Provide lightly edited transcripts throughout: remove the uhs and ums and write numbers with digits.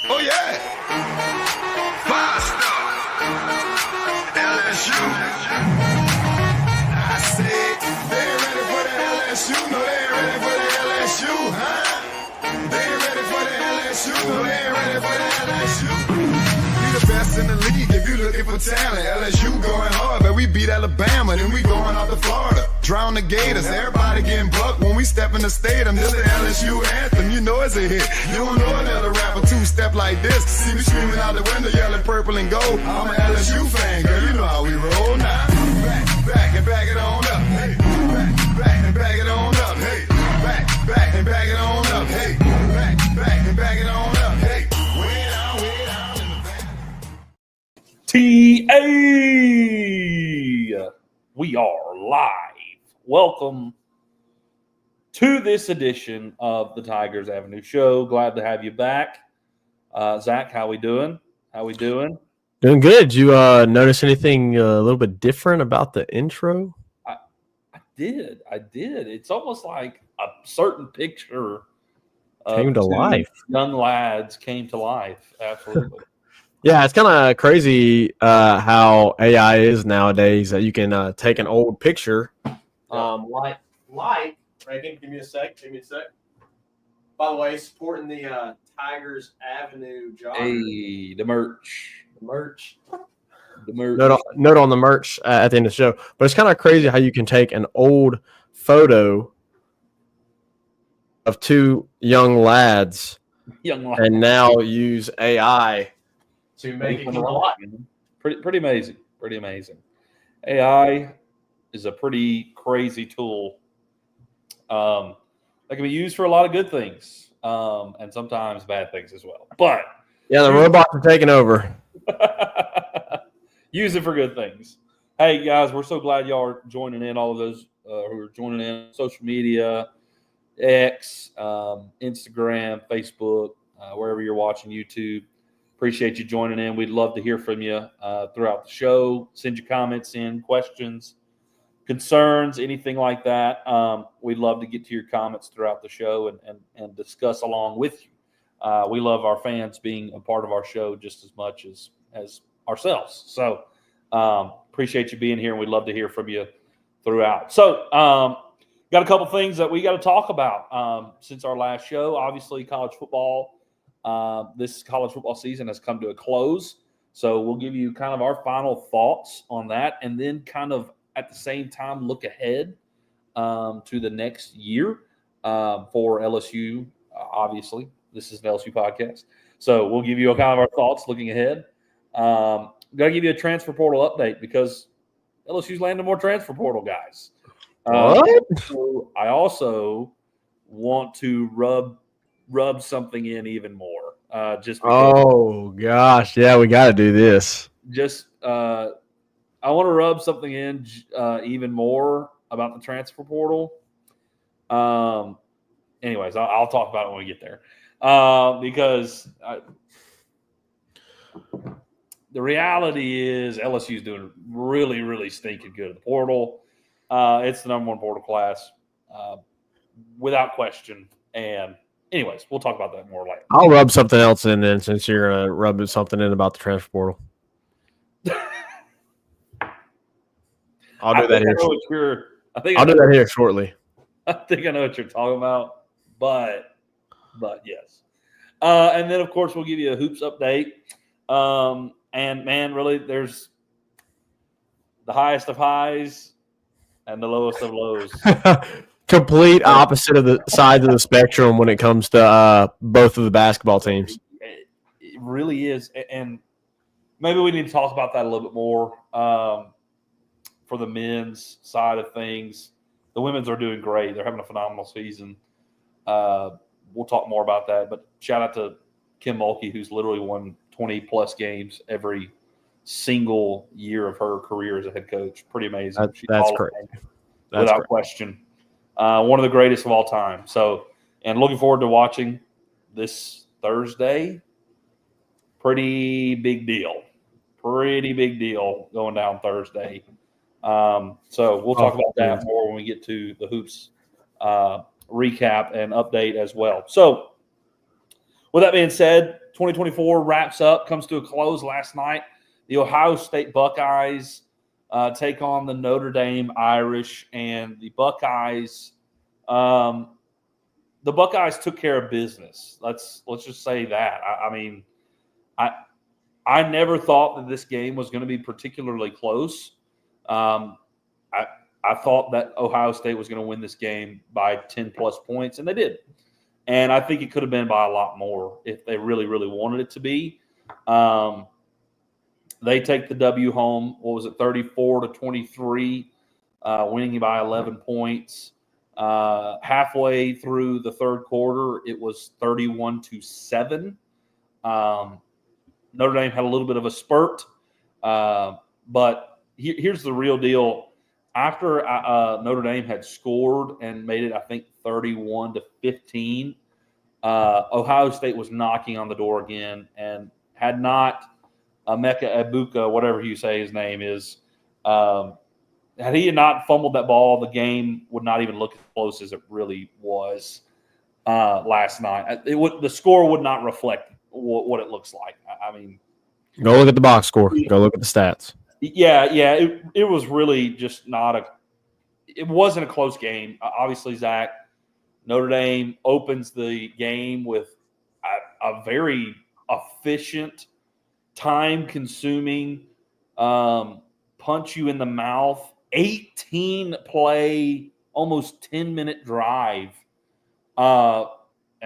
Oh yeah. Five-star. LSU. I said they ain't ready for the LSU. No, they ain't ready for the LSU, huh? They ain't ready for the LSU. No, they ain't ready for the LSU. We the best in the league if you looking for talent. LSU going hard, but we beat Alabama, then we going out to Florida. Drown the Gators, everybody getting bucked when we step in the stadium. This the LSU anthem, you know it's a hit. You don't know another rapper two-step like this. See me screaming out the window, yelling purple and gold. I'm an LSU fan, girl, you know how we roll now. Back and back it on up, hey. Back and back it on up, hey. Back and back it on up, hey. Back and back it on up, hey. Way down in the back. TA, we are live. Welcome to this edition of the Tigers Avenue Show. Glad to have you back. Zach, how we doing? Doing good. Did you notice anything a little bit different about the intro? I did. It's almost like a certain picture Came to life. Young lads came to life. Absolutely. Yeah, it's kind of crazy how AI is nowadays. That you can take an old picture, like Reagan. Give me a sec. By the way, supporting the Tigers Avenue jogger. Hey, the merch. Note on the merch at the end of the show. But it's kind of crazy how you can take an old photo of two young lads and now use AI to make it come alive. Pretty amazing. AI is a pretty crazy tool that can be used for a lot of good things and sometimes bad things as well. But yeah, the robots are taking over. Use it for good things. Hey, guys, we're so glad y'all are joining in, all of those who are joining in on social media, X, Instagram, Facebook, wherever you're watching, YouTube. Appreciate you joining in. We'd love to hear from you throughout the show. Send your comments in, questions, concerns, anything like that. We'd love to get to your comments throughout the show and discuss along with you. We love our fans being a part of our show just as much as ourselves. So appreciate you being here, and we'd love to hear from you throughout. So got a couple things that we got to talk about since our last show. Obviously, college football. This college football season has come to a close. So we'll give you kind of our final thoughts on that, and then kind of at the same time look ahead to the next year for LSU. Obviously, this is an LSU podcast. So we'll give you a kind of our thoughts looking ahead. Got to give you a transfer portal update because LSU's landing more transfer portal guys. So I also want to rub something in even more. Just because, oh gosh, yeah, we got to do this. Just I want to rub something in even more about the transfer portal. Anyways, I'll talk about it when we get there because the reality is LSU is doing really, really stinking good at the portal. It's the number one portal class without question. And anyways, we'll talk about that more later. I'll rub something else in then since you're going to rub something in about the transfer portal. I'll do that here. I'll do that here shortly. I think I know what you're talking about, but yes. And then, of course, we'll give you a hoops update. And, man, really, there's the highest of highs and the lowest of lows. Complete opposite of the sides of the spectrum when it comes to both of the basketball teams. It really is. And maybe we need to talk about that a little bit more for the men's side of things. The women's are doing great. They're having a phenomenal season. We'll talk more about that. But shout out to Kim Mulkey, who's literally won 20-plus games every single year of her career as a head coach. Pretty amazing. That's great. Without question. One of the greatest of all time. So, and looking forward to watching this Thursday. Pretty big deal going down Thursday. So we'll talk about that more when we get to the hoops recap and update as well. So with that being said, 2024 wraps up, comes to a close last night. The Ohio State Buckeyes take on the Notre Dame Irish, and the Buckeyes took care of business. Let's just say that. I never thought that this game was going to be particularly close. I thought that Ohio State was going to win this game by 10-plus points, and they did. And I think it could have been by a lot more if they really, really wanted it to be. They take the W home. What was it, 34-23, winning by 11 points. Halfway through the third quarter, it was 31-7. Notre Dame had a little bit of a spurt, but here's the real deal. After Notre Dame had scored and made it, I think, 31-15, Ohio State was knocking on the door again, and had not Emeka Egbuka, whatever you say his name is, had he not fumbled that ball, the game would not even look as close as it really was last night. The score would not reflect what it looks like. I mean, go look at the box score. Go look at the stats. Yeah. It was really just it wasn't a close game. Obviously, Zach, Notre Dame opens the game with a very efficient, time-consuming, punch you in the mouth, 18-play, almost 10-minute drive. And,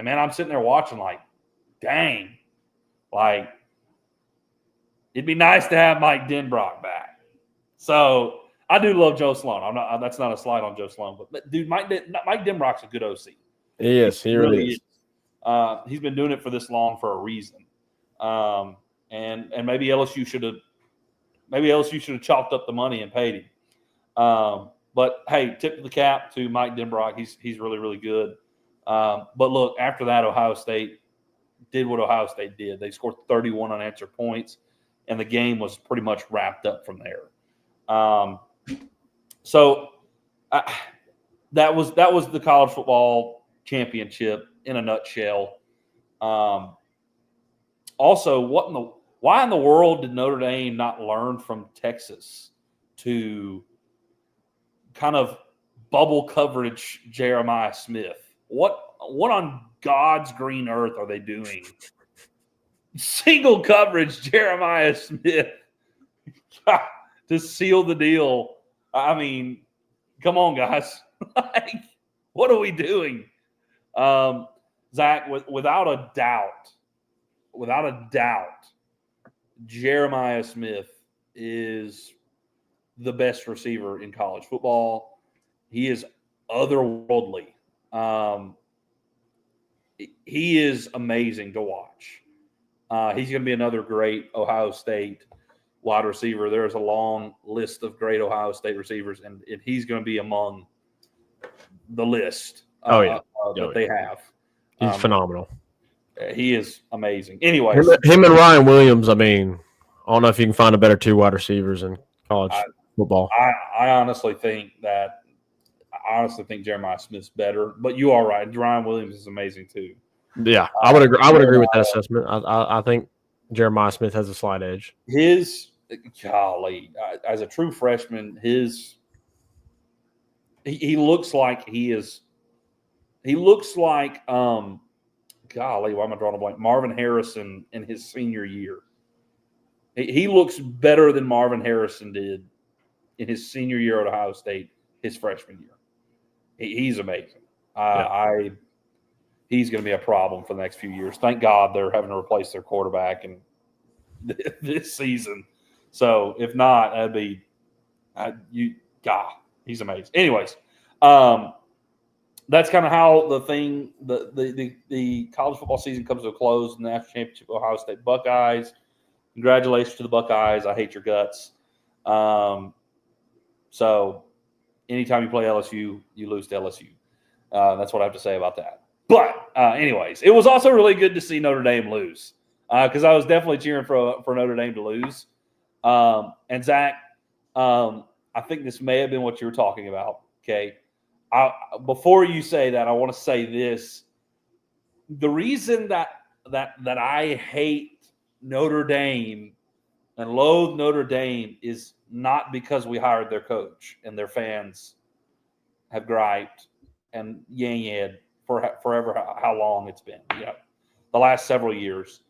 man, I'm sitting there watching like, dang, like, it'd be nice to have Mike Denbrock back. So I do love Joe Sloan. That's not a slight on Joe Sloan, but dude, Mike Denbrock's a good OC. Yes, he really is. He's been doing it for this long for a reason. And maybe LSU should have chalked up the money and paid him. But hey, tip of the cap to Mike Denbrock. He's really, really good. But look, after that, Ohio State did what Ohio State did. They scored 31 unanswered points, and the game was pretty much wrapped up from there. So that was the college football championship in a nutshell. Also, why in the world did Notre Dame not learn from Texas to kind of bubble coverage Jeremiah Smith? What on God's green earth are they doing? Single coverage Jeremiah Smith to seal the deal. I mean, come on, guys. Like, what are we doing? Zach, without a doubt, Jeremiah Smith is the best receiver in college football. He is otherworldly. He is amazing to watch. He's going to be another great Ohio State wide receiver. There's a long list of great Ohio State receivers, and he's going to be among the list that they have. He's phenomenal. He is amazing. Anyways. Him and Ryan Williams, I mean, I don't know if you can find a better two wide receivers in college football. I honestly think Jeremiah Smith's better, but you are right. Ryan Williams is amazing too. Yeah, I would agree. I would agree with that assessment. I think Jeremiah Smith has a slight edge. As a true freshman, he looks like he is. He looks like why am I drawing a blank? Marvin Harrison in his senior year. He looks better than Marvin Harrison did in his senior year at Ohio State, his freshman year. He's amazing. He's going to be a problem for the next few years. Thank God they're having to replace their quarterback in this season. So if not, that'd be he's amazing. Anyways, that's kind of how the college football season comes to a close. The national championship, Ohio State Buckeyes. Congratulations to the Buckeyes. I hate your guts. So anytime you play LSU, you lose to LSU. That's what I have to say about that. But anyways, it was also really good to see Notre Dame lose because I was definitely cheering for Notre Dame to lose. And Zach, I think this may have been what you were talking about. Okay. Before you say that, I want to say this. The reason that that I hate Notre Dame and loathe Notre Dame is not because we hired their coach and their fans have griped and yang for forever how long it's been. The last several years.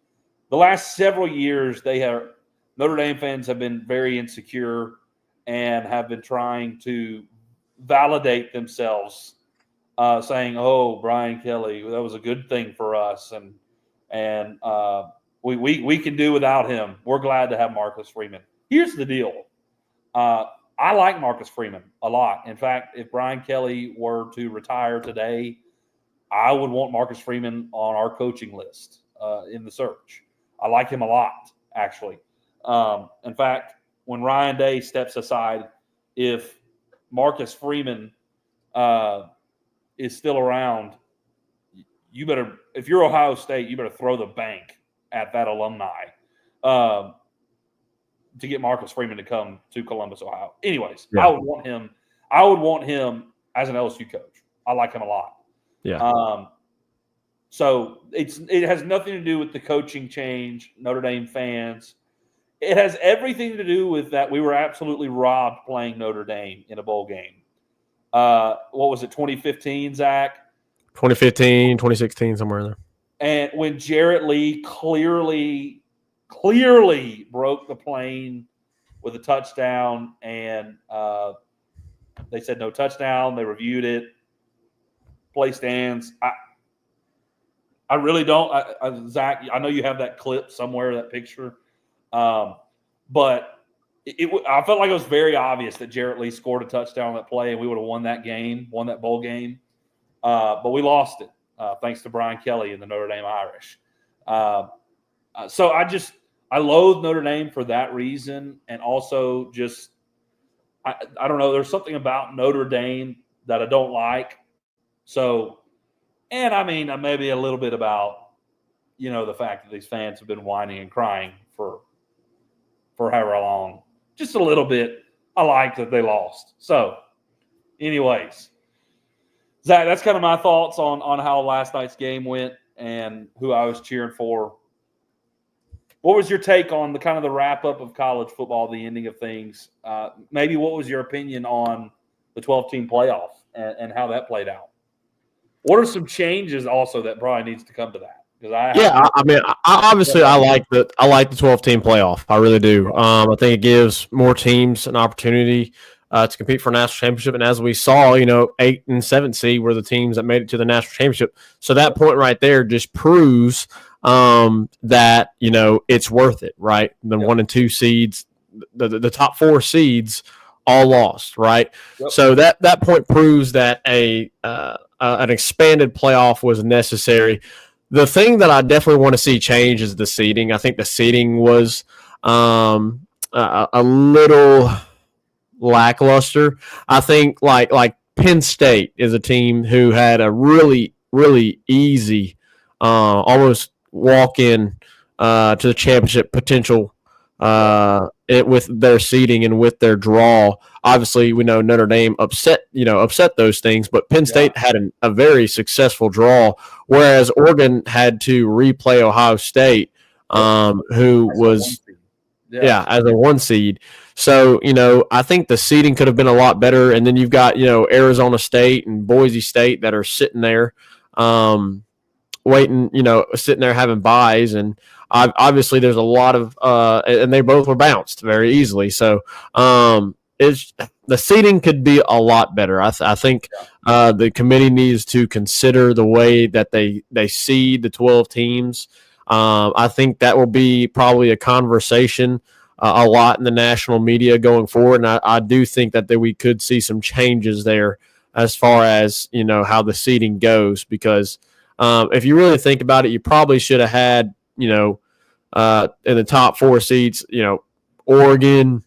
The last several years, Notre Dame fans have been very insecure and have been trying to validate themselves, saying, "Oh, Brian Kelly, that was a good thing for us, and we can do without him. We're glad to have Marcus Freeman." Here's the deal: I like Marcus Freeman a lot. In fact, if Brian Kelly were to retire today, I would want Marcus Freeman on our coaching list in the search. I like him a lot, actually. In fact, when Ryan Day steps aside, if Marcus Freeman is still around, you better, if you're Ohio State, you better throw the bank at that alumni to get Marcus Freeman to come to Columbus, Ohio. Anyways, yeah. I would want him as an LSU coach. I like him a lot. Yeah. So it has nothing to do with the coaching change, Notre Dame fans. It has everything to do with that we were absolutely robbed playing Notre Dame in a bowl game. What was it, 2015, Zach? 2015, 2016, somewhere in there. And when Jarrett Lee clearly broke the plane with a touchdown, and they said no touchdown. They reviewed it. Play stands. I really don't. Zach, I know you have that clip somewhere, that picture. But I felt like it was very obvious that Jarrett Lee scored a touchdown on that play, and we would have won that bowl game. But we lost it thanks to Brian Kelly and the Notre Dame Irish. So I loathe Notre Dame for that reason, and also just I don't know. There's something about Notre Dame that I don't like. So, and I mean, maybe a little bit about the fact that these fans have been whining and crying for however long. Just a little bit. I like that they lost. So, anyways, Zach, that's kind of my thoughts on how last night's game went and who I was cheering for. What was your take on the kind of the wrap up of college football, the ending of things? Maybe what was your opinion on the 12-team playoff and how that played out? What are some changes also that probably needs to come to that? I like the 12-team playoff. I really do. I think it gives more teams an opportunity to compete for a national championship. And as we saw, 8 and 7 seed were the teams that made it to the national championship. So that point right there just proves that it's worth it, right? The 1 and 2 seeds, the top 4 seeds, all lost, right? Yep. So that point proves that an expanded playoff was necessary. The thing that I definitely want to see change is the seeding. I think the seeding was a little lackluster. I think like Penn State is a team who had a really, really easy, almost walk-in to the championship potential with their seeding and with their draw. Obviously, we know Notre Dame upset those things, but Penn State had a very successful draw, whereas Oregon had to replay Ohio State, who was as a 1 seed. So, I think the seeding could have been a lot better. And then you've got, Arizona State and Boise State that are sitting there waiting, sitting there having buys. And obviously there's a lot of and they both were bounced very easily. So the seeding could be a lot better. I think the committee needs to consider the way that they seed the 12 teams. I think that will be probably a conversation a lot in the national media going forward, and I do think that we could see some changes there as far as how the seeding goes. Because if you really think about it, you probably should have had in the top 4 seeds, Oregon,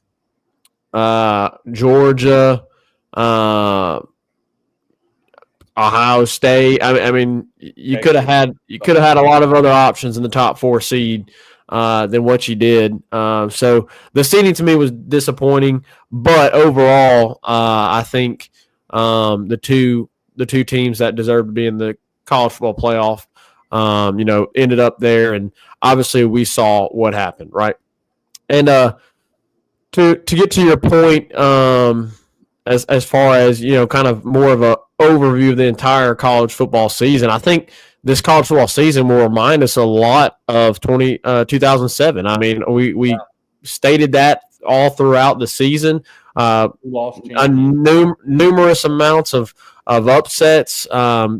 Georgia, Ohio State. I mean, you could have had a lot of other options in the top 4 seed than what you did. So the seeding to me was disappointing, but overall, I think the two teams that deserve to be in the college football playoff ended up there, and obviously we saw what happened, right? And to get to your point, as far as kind of more of a overview of the entire college football season, I think this college football season will remind us a lot of 2007. I mean, we stated that all throughout the season. Numerous amounts of upsets,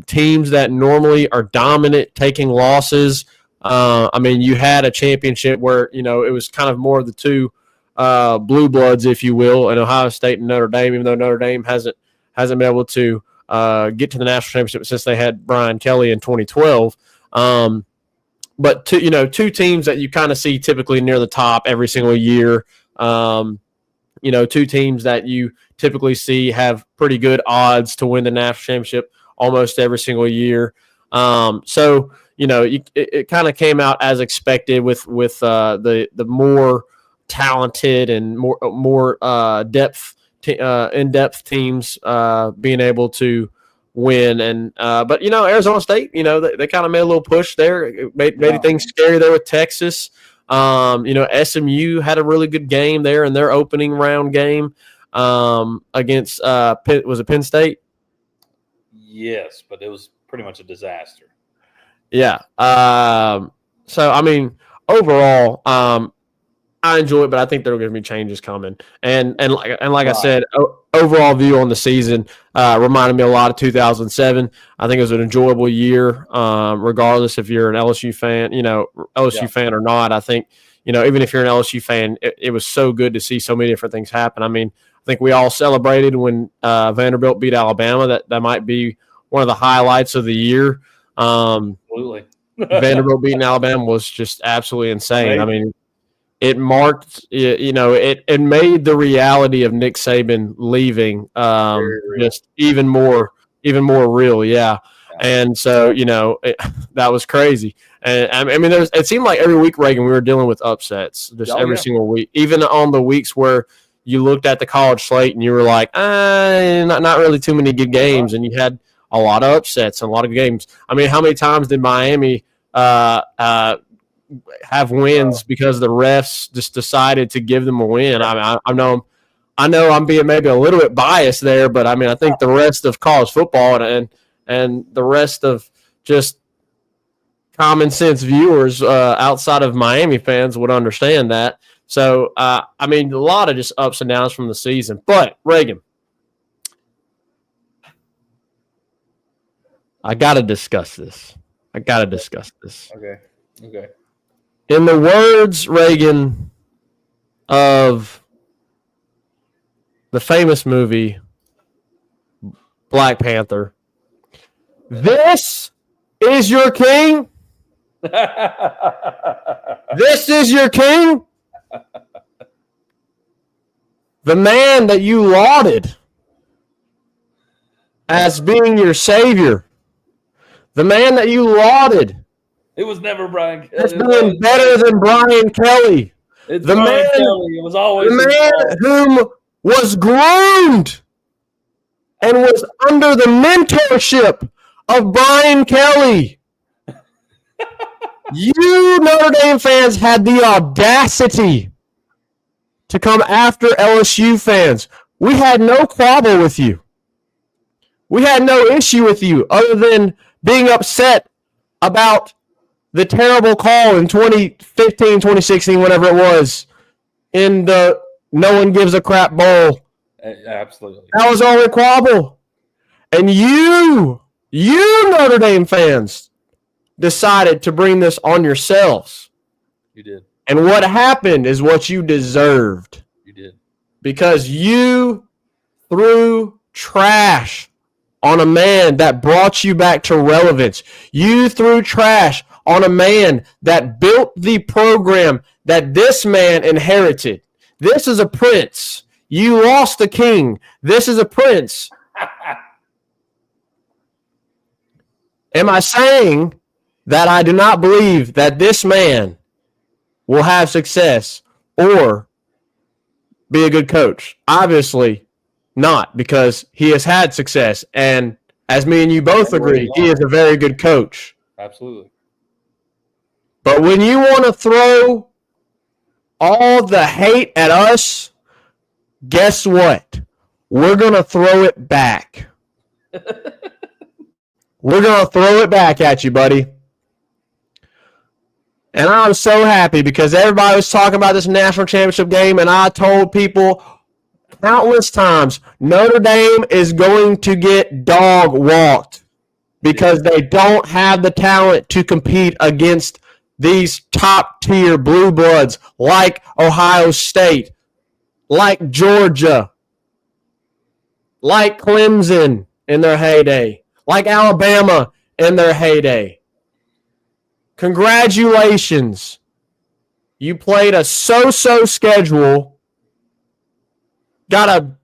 teams that normally are dominant taking losses. I mean, you had a championship where it was kind of more of the two blue bloods, if you will, in Ohio State and Notre Dame. Even though Notre Dame hasn't been able to get to the national championship since they had Brian Kelly in 2012. But two teams that you kind of see typically near the top every single year. Two teams that you typically see have pretty good odds to win the national championship almost every single year. It kind of came out as expected with the more talented and more in-depth teams being able to win. And but Arizona State, they kind of made a little push there. It made things scary there with Texas. SMU had a really good game there in their opening round game against Penn State? Yes, but it was pretty much a disaster. Yeah. So I mean, overall, I enjoy it, but I think there are going to be changes coming. And like I said, overall view on the season reminded me a lot of 2007. I think it was an enjoyable year, regardless if you're an LSU fan, fan or not. I think, even if you're an LSU fan, it was so good to see so many different things happen. I mean, I think we all celebrated when Vanderbilt beat Alabama. That might be one of the highlights of the year. Absolutely. Vanderbilt beating Alabama was just absolutely insane. I mean, it marked, it made the reality of Nick Saban leaving just even more real. Yeah. And so, that was crazy. And I mean, it seemed like every week, Reagan, we were dealing with upsets just every single week, even on the weeks where you looked at the college slate and you were like, not really too many good games. And you had a lot of upsets and a lot of games. I mean, how many times did Miami have wins because the refs just decided to give them a win? I know I'm being maybe a little bit biased there, but I mean, I think the rest of college football and the rest of just common sense viewers outside of Miami fans would understand that. So, I mean, a lot of just ups and downs from the season. But, Reagan, I got to discuss this. Okay. In the words, Reagan, of the famous movie Black Panther, this is your king? This is your king? The man that you lauded as being your savior. The man that you lauded. It was never Brian Kelly. As being better than Brian Kelly. It's the Brian Kelly. It was always the man whom was groomed and was under the mentorship of Brian Kelly. You Notre Dame fans had the audacity to come after LSU fans. We had no quarrel with you. We had no issue with you other than being upset about the terrible call in 2015, 2016, whatever it was, in the No One Gives a Crap Bowl. Absolutely. That was only quabble. And you Notre Dame fans decided to bring this on yourselves. You did. And what happened is what you deserved. You did. Because you threw trash on a man that brought you back to relevance. You threw trash on a man that built the program that this man inherited. This is a prince. You lost a king. This is a prince. Am I saying that I do not believe that this man will have success or be a good coach? Obviously not, because he has had success. And as me and you both agree, he is a very good coach. Absolutely. But when you want to throw all the hate at us, guess what? We're going to throw it back. We're going to throw it back at you, buddy. And I'm so happy because everybody was talking about this national championship game, and I told people countless times, Notre Dame is going to get dog walked because they don't have the talent to compete against these top-tier blue bloods like Ohio State, like Georgia, like Clemson in their heyday, like Alabama in their heyday. Congratulations. You played a so-so schedule, got a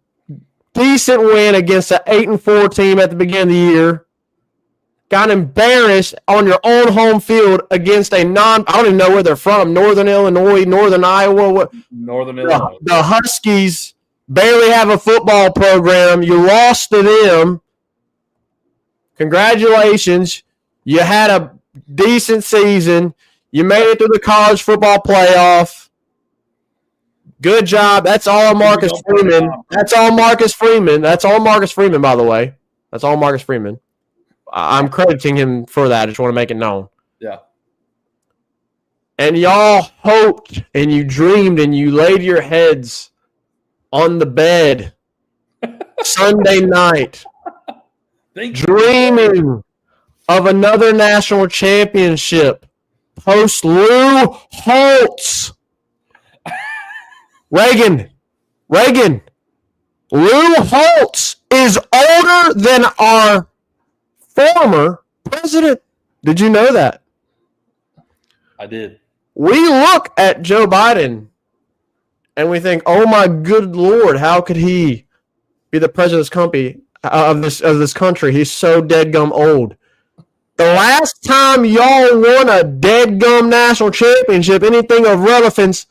decent win against an 8-4 team at the beginning of the year, got embarrassed on your own home field against I don't even know where they're from, Northern Illinois, Northern Iowa. Northern Illinois. The Huskies barely have a football program. You lost to them. Congratulations. You had a decent season. You made it through the college football playoff. Good job. That's all Marcus Freeman. That's all Marcus Freeman. That's all Marcus Freeman, by the way. That's all Marcus Freeman. I'm crediting him for that. I just want to make it known. Yeah. And y'all hoped and you dreamed and you laid your heads on the bed Sunday night dreaming of another national championship post Lou Holtz. Reagan, Lou Holtz is older than our former president. Did you know that? I did. We look at Joe Biden and we think, oh my good Lord, how could he be the president of this country? He's so deadgum old. The last time y'all won a deadgum national championship, anything of relevance,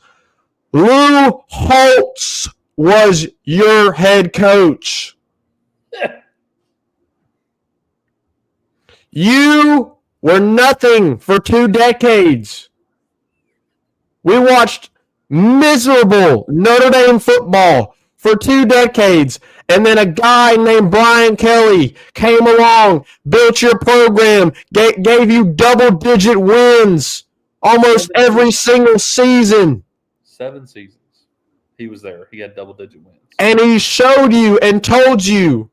Lou Holtz was your head coach. You were nothing for 2 decades. We watched miserable Notre Dame football for 2 decades. And then a guy named Brian Kelly came along, built your program, gave you double-digit wins almost every single season. 7 seasons. He was there. He had double-digit wins. And he showed you and told you,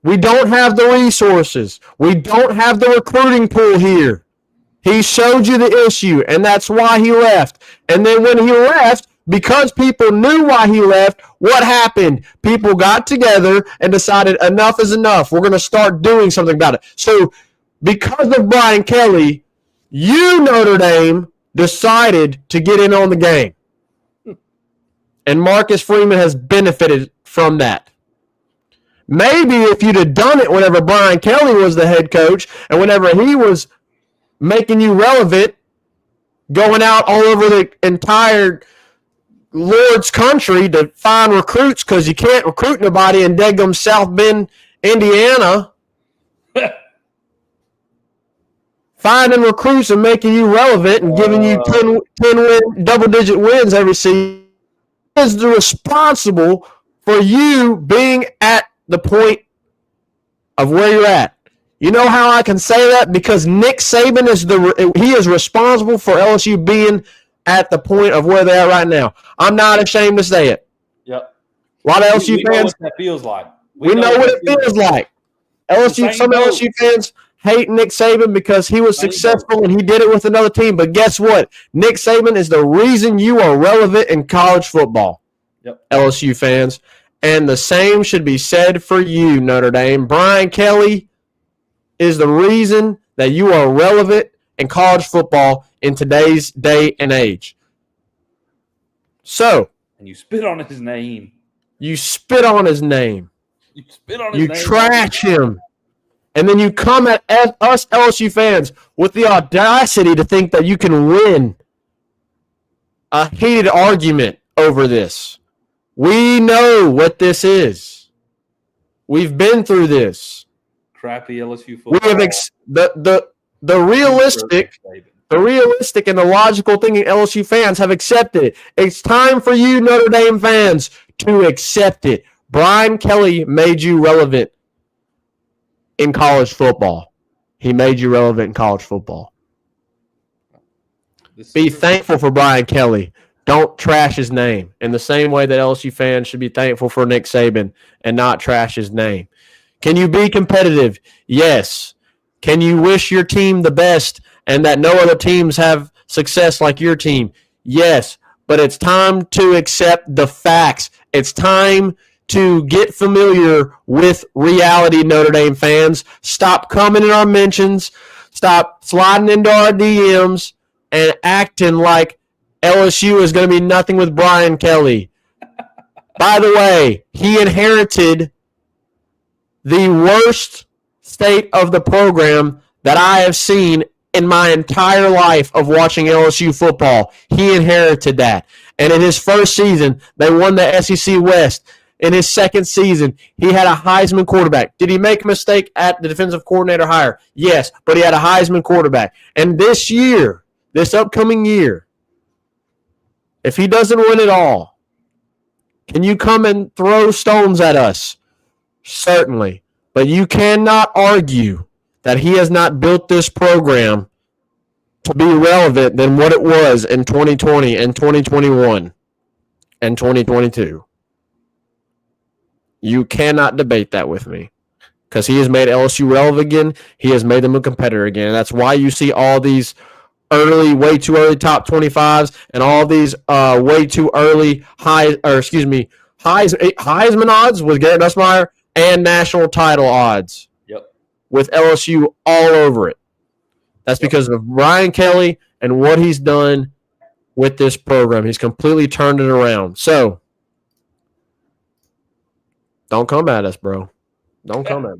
we don't have the resources. We don't have the recruiting pool here. He showed you the issue, and that's why he left. And then when he left, because people knew why he left, what happened? People got together and decided enough is enough. We're going to start doing something about it. So because of Brian Kelly, you, Notre Dame, decided to get in on the game. And Marcus Freeman has benefited from that. Maybe if you'd have done it whenever Brian Kelly was the head coach and whenever he was making you relevant, going out all over the entire Lord's country to find recruits because you can't recruit nobody in Degum, South Bend, Indiana. Finding recruits and making you relevant and giving you 10 double-digit wins every season is responsible for you being at the point of where you're at. You know how I can say that? Because Nick Saban is responsible for LSU being at the point of where they are right now. I'm not ashamed to say it. Yep. A lot of LSU we fans. know what that feels like. We know what it feels like. Some LSU fans hate Nick Saban because he was successful and he did it with another team. But guess what? Nick Saban is the reason you are relevant in college football. Yep. LSU fans. And the same should be said for you, Notre Dame. Brian Kelly is the reason that you are relevant in college football in today's day and age. So. And you spit on his name. You spit on his name. You spit on his name. You trash him. And then you come at us LSU fans with the audacity to think that you can win a heated argument over this. We know what this is. We've been through this. Crappy LSU football. We have The realistic and the logical thinking LSU fans have accepted it. It's time for you, Notre Dame fans, to accept it. Brian Kelly made you relevant in college football. He made you relevant in college football. Be thankful for Brian Kelly. Don't trash his name in the same way that LSU fans should be thankful for Nick Saban and not trash his name. Can you be competitive? Yes. Can you wish your team the best and that no other teams have success like your team? Yes. But it's time to accept the facts. It's time to get familiar with reality, Notre Dame fans. Stop coming in our mentions. Stop sliding into our DMs and acting like LSU is going to be nothing with Brian Kelly. By the way, he inherited the worst state of the program that I have seen in my entire life of watching LSU football. He inherited that. And in his first season, they won the SEC West. In his second season, he had a Heisman quarterback. Did he make a mistake at the defensive coordinator hire? Yes, but he had a Heisman quarterback. And this year, this upcoming year, if he doesn't win it all, can you come and throw stones at us? Certainly. But you cannot argue that he has not built this program to be relevant than what it was in 2020 and 2021 and 2022. You cannot debate that with me because he has made LSU relevant again. He has made them a competitor again. And that's why you see all these way too early top 25s and all these way too early Heisman odds with Garrett Nussmeier and national title odds. Yep. With LSU all over it. That's because of Brian Kelly and what he's done with this program. He's completely turned it around. So, don't come at us, bro. Don't come at us.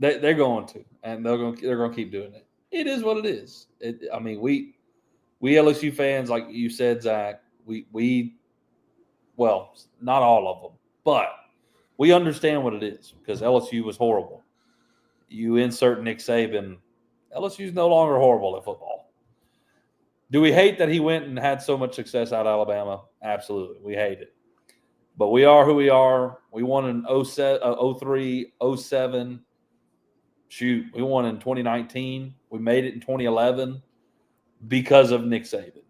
They're going to, and they're going to keep doing it. It is what it is. We LSU fans, like you said, Zach, well, not all of them, but we understand what it is because LSU was horrible. You insert Nick Saban, LSU's no longer horrible at football. Do we hate that he went and had so much success out of Alabama? Absolutely. We hate it. But we are who we are. We won in 03, 07. Shoot, we won in 2019. We made it in 2011 because of Nick Saban.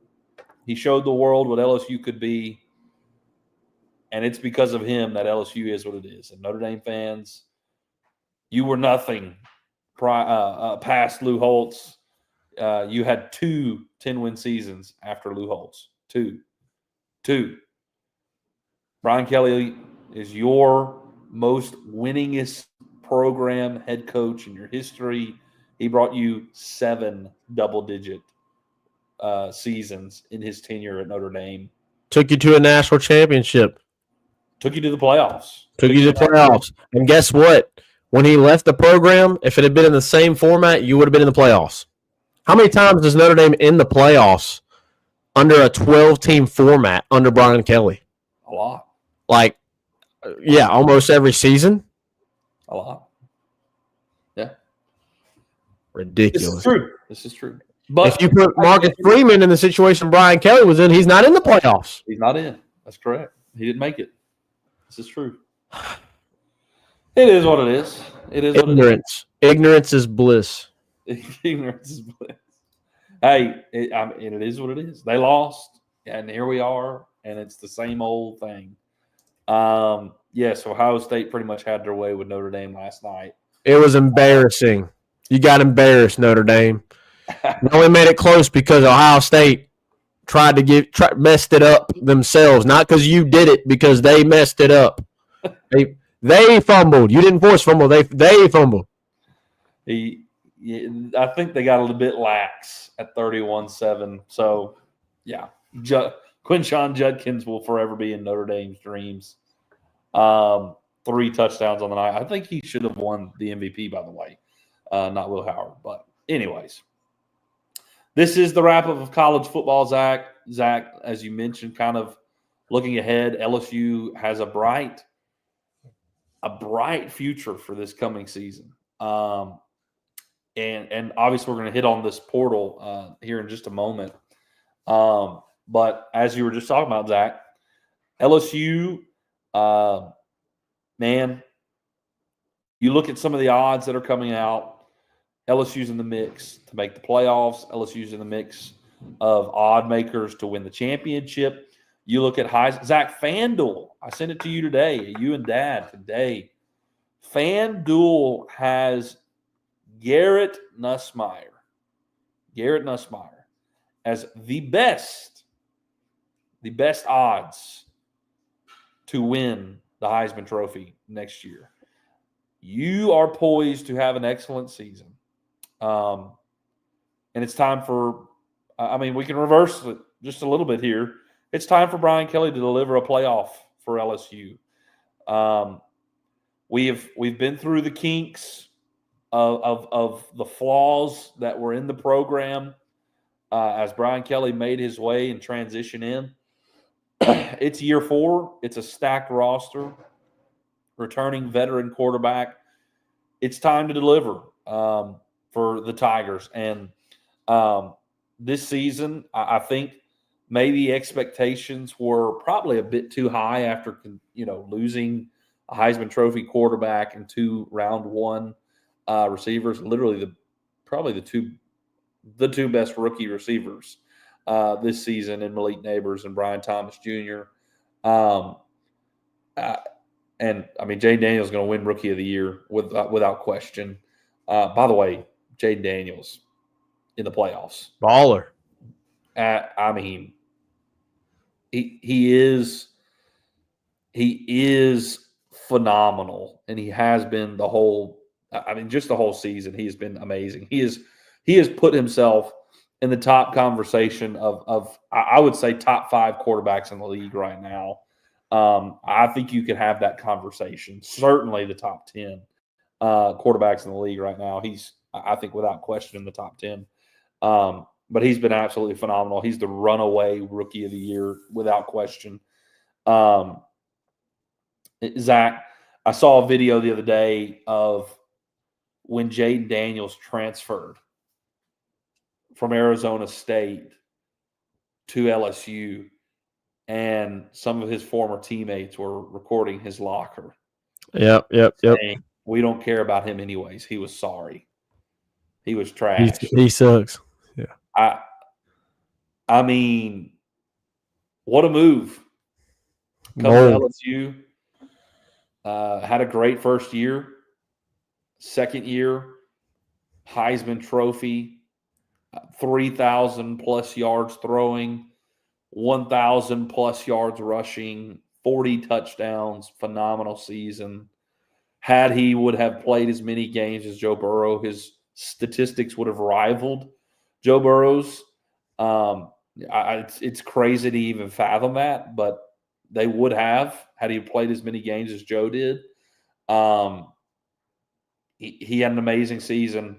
He showed the world what LSU could be, and it's because of him that LSU is what it is. And Notre Dame fans, you were nothing past Lou Holtz. You had 2 10-win seasons after Lou Holtz. Two. Brian Kelly is your most winningest program head coach in your history. He brought you 7 double-digit seasons in his tenure at Notre Dame. Took you to a national championship. Took you to the playoffs. Took you to the playoffs. And guess what? When he left the program, if it had been in the same format, you would have been in the playoffs. How many times is Notre Dame in the playoffs under a 12-team format under Brian Kelly? A lot. Almost every season. A lot. Yeah. Ridiculous. This is true. But if you put Marcus Freeman in the situation Brian Kelly was in, he's not in the playoffs. He's not in. That's correct. He didn't make it. This is true. It is what it is. It is ignorance. What it is. Ignorance is bliss. Ignorance is bliss. Hey, it is what it is. They lost, and here we are, and it's the same old thing. Yes, Ohio State pretty much had their way with Notre Dame last night. It was embarrassing. You got embarrassed, Notre Dame. You only made it close because Ohio State messed it up themselves. Not because you did it, because they messed it up. They fumbled. You didn't force fumble. They fumbled. I think they got a little bit lax at 31-7. So, yeah, Quinshon Judkins will forever be in Notre Dame's dreams. 3 touchdowns on the night. I think he should have won the MVP, by the way, not Will Howard. But anyways, this is the wrap up of college football, Zach. Zach, as you mentioned, kind of looking ahead, LSU has a bright future for this coming season. and obviously we're going to hit on this portal here in just a moment. But as you were just talking about, Zach, LSU, man, you look at some of the odds that are coming out. LSU's in the mix to make the playoffs. LSU's in the mix of odd makers to win the championship. You look at Zach FanDuel. I sent it to you today, you and Dad today. FanDuel has Garrett Nussmeier as the best odds to win the Heisman Trophy next year. You are poised to have an excellent season. And it's time for, we can reverse it just a little bit here. It's time for Brian Kelly to deliver a playoff for LSU. We've been through the kinks of the flaws that were in the program as Brian Kelly made his way and transition in. It's year 4. It's a stacked roster. Returning veteran quarterback. It's time to deliver for the Tigers. And this season, I think maybe expectations were probably a bit too high after losing a Heisman Trophy quarterback and 2 round 1 receivers. Literally the two best rookie receivers this season in Malik Neighbors and Brian Thomas Jr. And Jayden Daniels is going to win Rookie of the Year without question. By the way, Jayden Daniels in the playoffs, baller. He is phenomenal, and he has been the whole season. He has been amazing. He has put himself in the top conversation of I would say top 5 quarterbacks in the league right now. I think you could have that conversation. Certainly the top 10 quarterbacks in the league right now. He's, I think, without question in the top 10. But he's been absolutely phenomenal. He's the runaway Rookie of the Year without question. Zach, I saw a video the other day of when Jayden Daniels transferred from Arizona State to LSU, and some of his former teammates were recording his locker. Yep. Saying, we don't care about him anyways. He was sorry. He was trash. He sucks. Yeah. What a move. Coming to LSU. Had a great first year. Second year, Heisman Trophy, 3,000 plus yards throwing, 1,000 plus yards rushing, 40 touchdowns, phenomenal season. Had he would have played as many games as Joe Burrow, his statistics would have rivaled Joe Burrow's. It's crazy to even fathom that, but they would have had he played as many games as Joe did. He had an amazing season.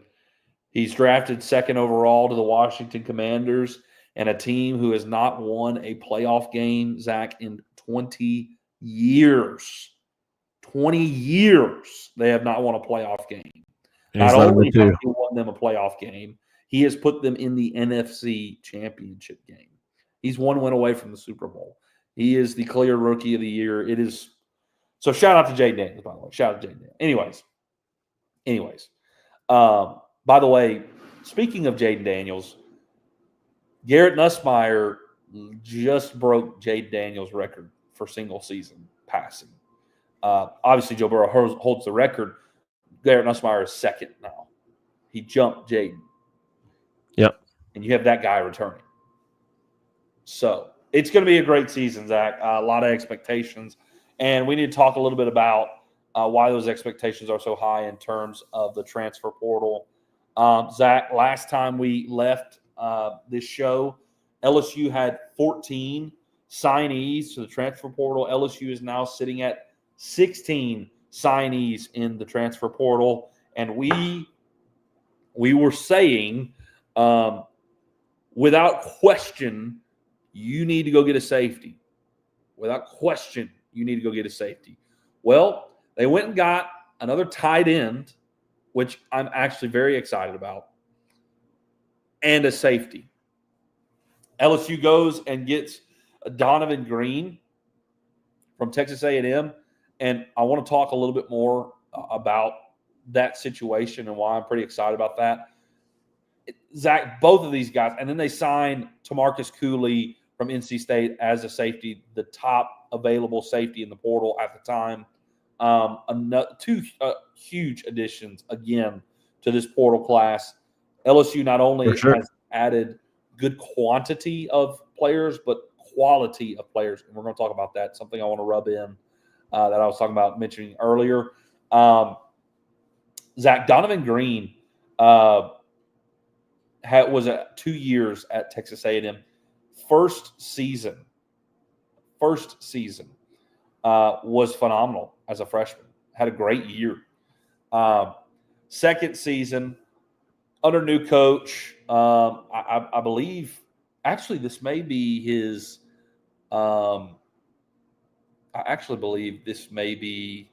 He's drafted 2nd overall to the Washington Commanders, and a team who has not won a playoff game, Zach, in 20 years. 20 years they have not won a playoff game. Not only has he won them a playoff game, he has put them in the NFC Championship game. He's 1 win away from the Super Bowl. He is the clear Rookie of the Year. It is so. Shout out to Jayden Daniels, by the way. Shout out to Jayden Daniels. Anyways. By the way, speaking of Jayden Daniels, Garrett Nussmeier just broke Jayden Daniels' record for single season passing. Obviously, Joe Burrow holds the record. Garrett Nussmeier is 2nd now. He jumped Jayden. Yep. And you have that guy returning. So it's going to be a great season, Zach. A lot of expectations. And we need to talk a little bit about why those expectations are so high in terms of the transfer portal. Zach, last time we left this show, LSU had 14 signees to the transfer portal. LSU is now sitting at 16 signees in the transfer portal. And we were saying, without question, you need to go get a safety. Without question, you need to go get a safety. Well, they went and got another tight end which I'm actually very excited about, and a safety. LSU goes and gets Donovan Green from Texas A&M, and I want to talk a little bit more about that situation and why I'm pretty excited about that. Zach, both of these guys, and then they sign Tamarcus Cooley from NC State as a safety, the top available safety in the portal at the time. Two huge additions, again, to this portal class. LSU not only has added good quantity of players, but quality of players. And we're going to talk about that, something I want to rub in that I was talking about mentioning earlier. Zach, Donovan Green was 2 years at Texas A&M. First season was phenomenal as a freshman. Had a great year. Second season, under new coach, I believe, actually this may be his I actually believe this may be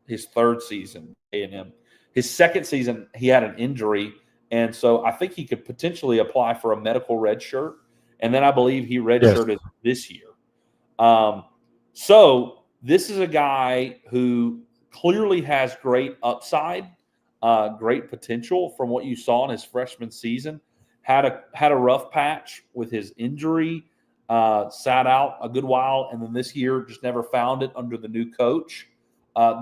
his third season at A&M. His second season, he had an injury, and so I think he could potentially apply for a medical red shirt. And then I believe he redshirted this year. So this is a guy who clearly has great upside, great potential from what you saw in his freshman season. Had a rough patch with his injury, sat out a good while, and then this year just never found it under the new coach.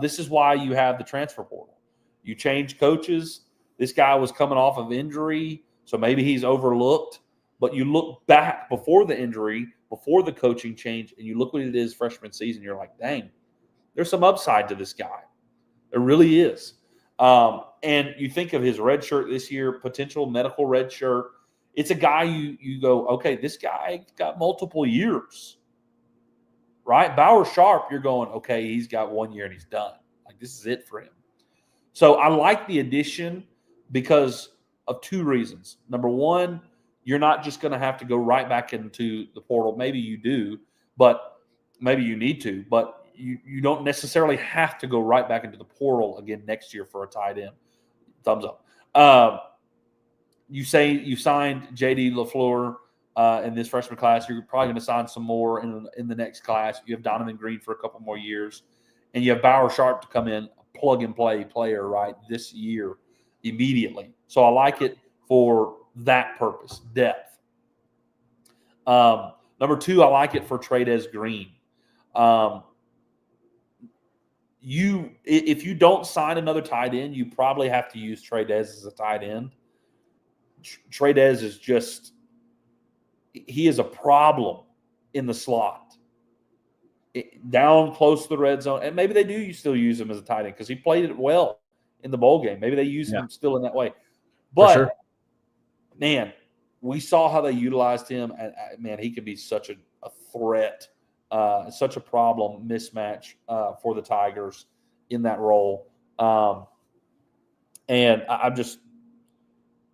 This is why you have the transfer portal. You change coaches. This guy was coming off of injury, so maybe he's overlooked. But you look back before the injury, before the coaching change, and you look what it is freshman season, you're like, dang, there's some upside to this guy. There really is. And you think of his red shirt this year, potential medical red shirt. It's a guy you go, okay, this guy got multiple years, right? Bauer Sharp, you're going, okay, he's got 1 year and he's done. Like, this is it for him. So I like the addition because of two reasons. Number one, you're not just going to have to go right back into the portal. Maybe you do, but maybe you need to. But you don't necessarily have to go right back into the portal again next year for a tight end. Thumbs up. You say you signed J.D. LaFleur in this freshman class. You're probably going to sign some more in the next class. You have Donovan Green for a couple more years. And you have Bauer Sharp to come in, a plug-and-play player, right, this year immediately. So I like it for that purpose, depth. Number two, I like it for Trades Green. If you don't sign another tight end, you probably have to use Trades as a tight end. Trades is just – he is a problem in the slot. Down close to the red zone. And maybe they do still use him as a tight end because he played it well in the bowl game. Maybe they use him still in that way. But, man, we saw how they utilized him. And, man, he could be such a threat, such a problem mismatch for the Tigers in that role. And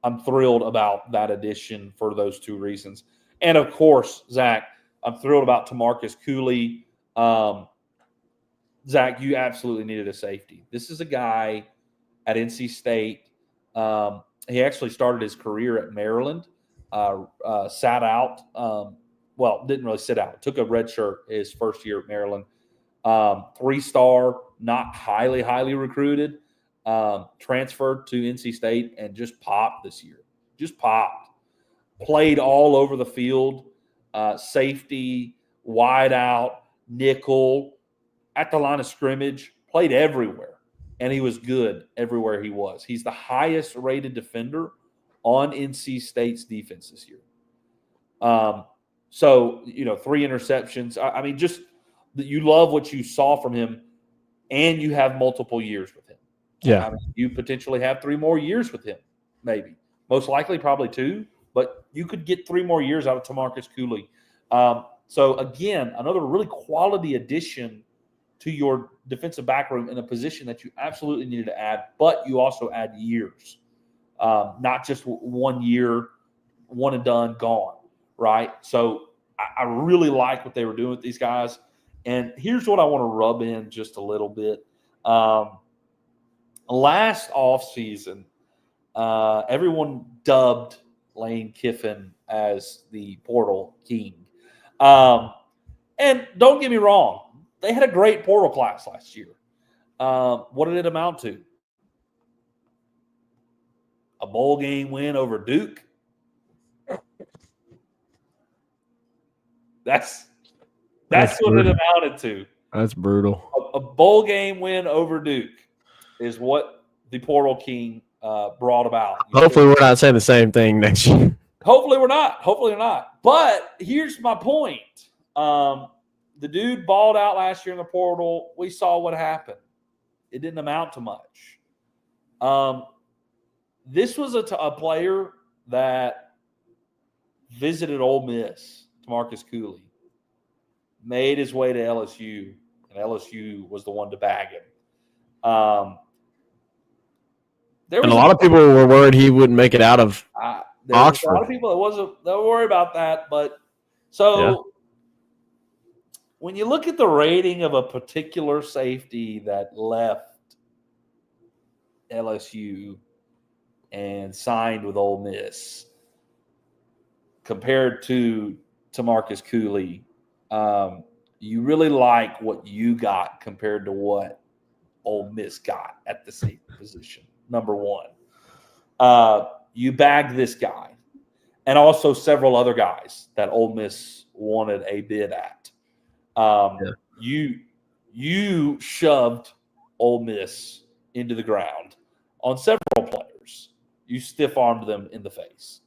I'm thrilled about that addition for those two reasons. And, of course, Zach, I'm thrilled about Tamarcus Cooley. Zach, you absolutely needed a safety. This is a guy at NC State. He actually started his career at Maryland, sat out. Didn't really sit out. Took a red shirt his first year at Maryland. 3-star, not highly recruited. Transferred to NC State and just popped this year. Just popped. Played all over the field. Safety, wide out, nickel, at the line of scrimmage. Played everywhere. And he was good everywhere he was. He's the highest rated defender on NC State's defense this year. So, 3 interceptions. I mean, just you love what you saw from him, and you have multiple years with him. Yeah. I mean, you potentially have 3 more years with him, maybe. Most likely, probably 2, but you could get 3 more years out of Tamarcus Cooley. So, again, another really quality addition to your defensive back room in a position that you absolutely needed to add, but you also add years. Not just 1 year, one and done, gone, right? So I really like what they were doing with these guys. And here's what I want to rub in just a little bit. A last offseason, everyone dubbed Lane Kiffin as the portal king. And don't get me wrong, they had a great portal class last year. What did it amount to? A bowl game win over Duke? That's what it amounted to. That's brutal. A bowl game win over Duke is what the portal king brought about. Hopefully, we're not saying the same thing next year. Hopefully we're not. But here's my point. The dude balled out last year in the portal. We saw what happened. It didn't amount to much. This was a player that visited Ole Miss, Marcus Cooley, made his way to LSU, and LSU was the one to bag him. A lot of people were worried he wouldn't make it out of there Oxford. was a lot of people that were worried about that. But when you look at the rating of a particular safety that left LSU and signed with Ole Miss compared to Marcus Cooley, you really like what you got compared to what Ole Miss got at the safety position. Number one, you bagged this guy and also several other guys that Ole Miss wanted a bid at. You shoved Ole Miss into the ground on several players. You stiff-armed them in the face.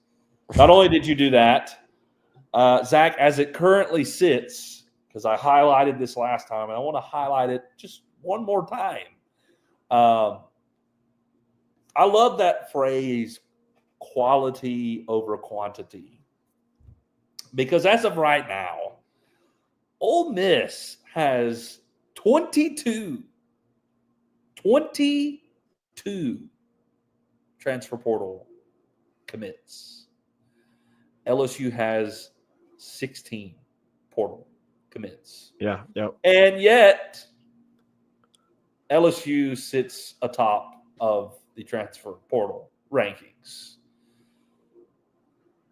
Not only did you do that, Zach, as it currently sits, because I highlighted this last time, and I want to highlight it just one more time. I love that phrase, quality over quantity. Because as of right now, Ole Miss has 22 transfer portal commits. LSU has 16 portal commits. Yeah. And yet, LSU sits atop of the transfer portal rankings.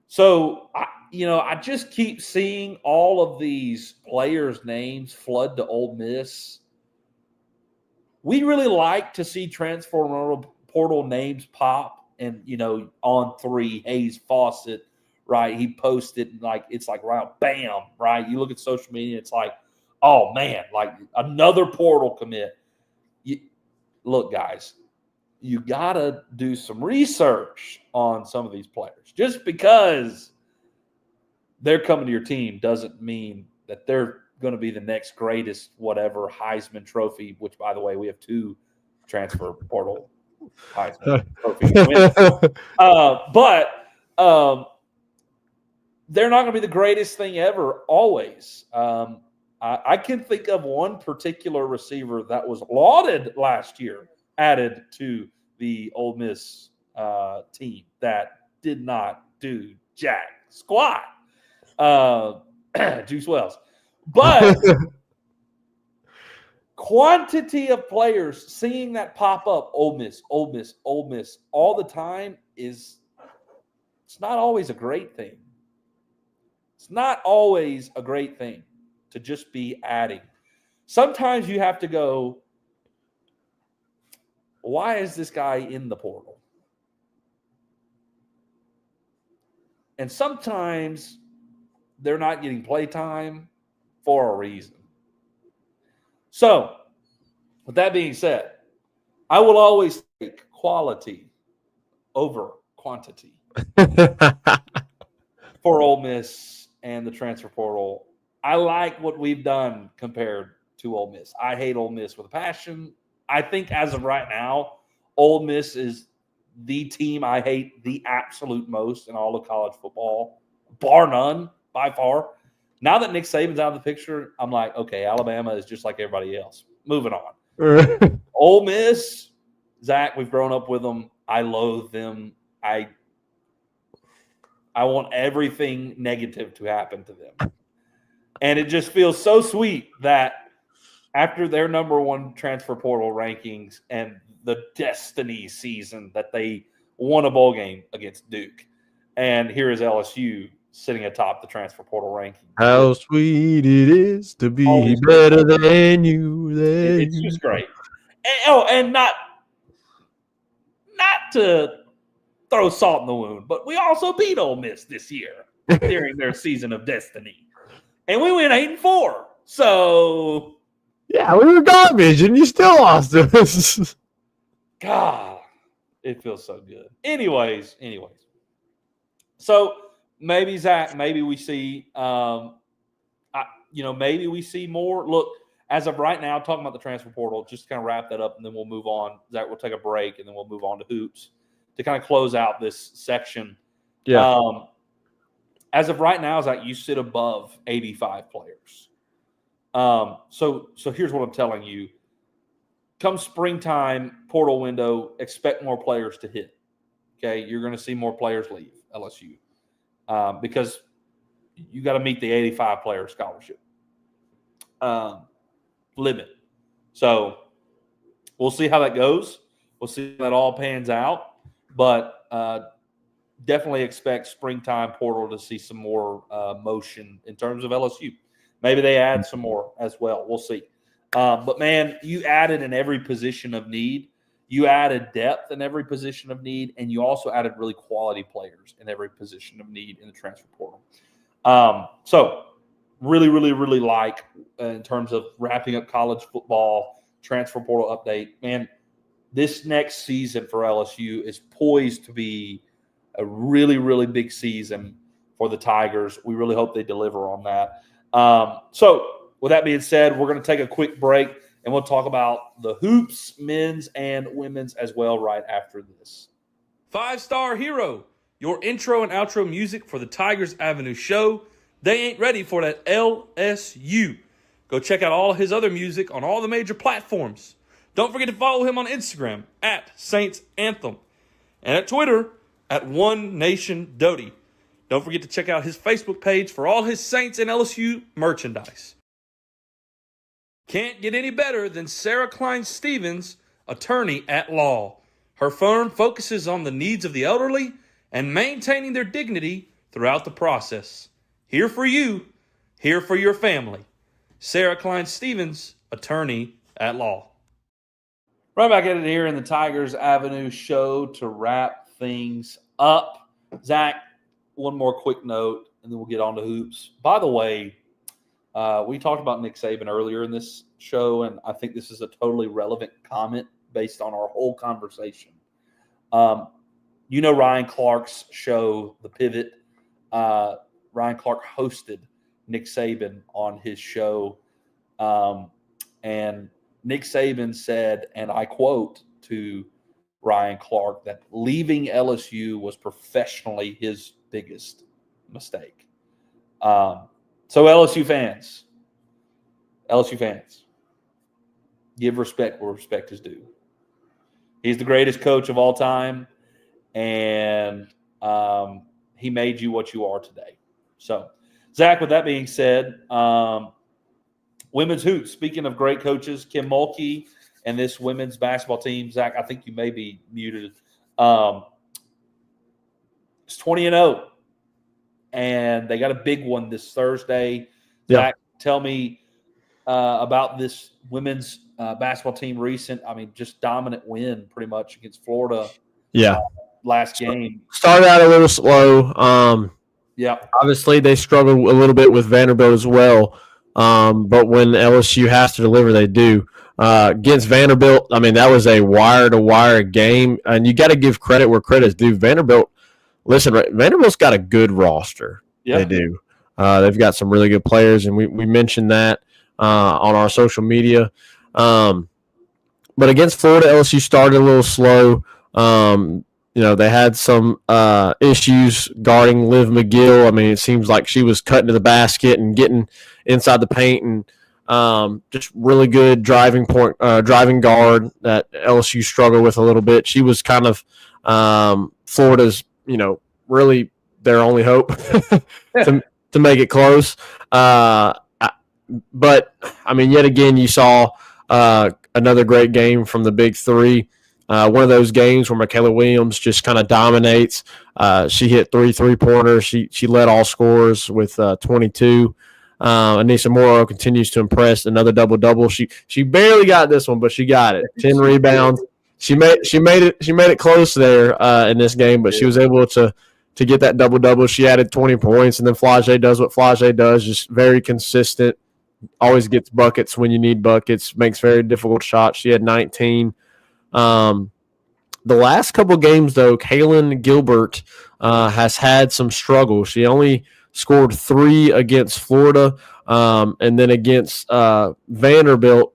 So, I just keep seeing all of these players' names flood to Ole Miss. We really like to see transfer portal names pop. And, on 3, Hayes Fawcett, right? He posted, it's like, right, bam, right? You look at social media, it's like, oh, man, like another portal commit. Look, guys, you got to do some research on some of these players. Just because they're coming to your team doesn't mean that they're going to be the next greatest whatever Heisman Trophy, which, by the way, we have 2 transfer portal Heisman Trophy winners. But they're not going to be the greatest thing ever always. I can think of one particular receiver that was lauded last year, added to the Ole Miss team that did not do jack squat. Juice Wells. But quantity of players seeing that pop up, Ole Miss, all the time it's not always a great thing. It's not always a great thing to just be adding. Sometimes you have to go, why is this guy in the portal? And sometimes they're not getting play time for a reason. So, with that being said, I will always take quality over quantity for Ole Miss and the transfer portal. I like what we've done compared to Ole Miss. I hate Ole Miss with a passion. I think as of right now, Ole Miss is the team I hate the absolute most in all of college football, bar none, by far. Now that Nick Saban's out of the picture, I'm like, okay, Alabama is just like everybody else. Moving on. Ole Miss, Zach, we've grown up with them. I loathe them. I want everything negative to happen to them. And it just feels so sweet that after their number one transfer portal rankings and the destiny season that they won a bowl game against Duke. And here is LSU sitting atop the transfer portal ranking. How sweet it is to be better than you. It's just great. And not to throw salt in the wound, but we also beat Ole Miss this year during their season of destiny. And we went 8-4. So yeah, we were garbage, and you still lost us. God, it feels so good. Anyways. So maybe Zach, maybe we see, maybe we see more. Look, as of right now, talking about the transfer portal, just to kind of wrap that up, and then we'll move on. Zach, we'll take a break, and then we'll move on to hoops to kind of close out this section. Yeah. As of right now, Zach, you sit above 85 players. So here's what I'm telling you. Come springtime, portal window, expect more players to hit. Okay, you're going to see more players leave LSU because you got to meet the 85 player scholarship limit. So we'll see how that goes. We'll see how that all pans out. But definitely expect springtime portal to see some more motion in terms of LSU. Maybe they add some more as well. We'll see. But, man, you added in every position of need. You added depth in every position of need, and you also added really quality players in every position of need in the transfer portal. So really, really, really like in terms of wrapping up college football, transfer portal update. Man, this next season for LSU is poised to be a really, really big season for the Tigers. We really hope they deliver on that. So with that being said, we're going to take a quick break, and we'll talk about the hoops, men's and women's as well right after this. 5-Star Hero, your intro and outro music for the Tigers Avenue show. They ain't ready for that LSU. Go check out all his other music on all the major platforms. Don't forget to follow him on Instagram at Saints Anthem and at Twitter at One Nation Doty. Don't forget to check out his Facebook page for all his Saints and LSU merchandise. Can't get any better than Sarah Klein Stevens, attorney at law. Her firm focuses on the needs of the elderly and maintaining their dignity throughout the process. Here for you, here for your family. Sarah Klein Stevens, attorney at law. Right back at it here in the Tigers Avenue show to wrap things up. Zach, one more quick note, and then we'll get on to hoops. By the way, we talked about Nick Saban earlier in this show, and I think this is a totally relevant comment based on our whole conversation. Ryan Clark's show, The Pivot. Ryan Clark hosted Nick Saban on his show, and Nick Saban said, and I quote to Ryan Clark, that leaving LSU was professionally his biggest mistake. So LSU fans, give respect where respect is due. He's the greatest coach of all time, and he made you what you are today. So, Zach, with that being said, women's hoops, speaking of great coaches, Kim Mulkey and this women's basketball team, Zach, I think you may be muted. It's 20-0, and they got a big one this Thursday. Yeah. Zach, tell me about this women's basketball team just dominant win pretty much against Florida. Yeah. Last game. Started out a little slow. Yeah. Obviously, they struggled a little bit with Vanderbilt as well. But when LSU has to deliver, they do. Against Vanderbilt, that was a wire-to-wire game, and you got to give credit where credit's due. Vanderbilt's got a good roster. Yeah. They do. They've got some really good players, and we mentioned that on our social media. But against Florida, LSU started a little slow. They had some issues guarding Liv McGill. It seems like she was cutting to the basket and getting inside the paint, and just really good driving guard that LSU struggled with a little bit. She was kind of Florida's, really their only hope to make it close. But I mean, yet again, you saw another great game from the big three. One of those games where Michaela Williams just kind of dominates. She hit 3 3-pointers. She led all scorers with 22. Anissa Morrow continues to impress. Another double-double. She barely got this one, but she got it. 10 rebounds. She made it close there in this game, but she was able to get that double-double. She added 20 points, and then Flage does what Flage does, just very consistent, always gets buckets when you need buckets, makes very difficult shots. She had 19. The last couple games, though, Kaylin Gilbert has had some struggles. She only scored 3 against Florida, and then against Vanderbilt,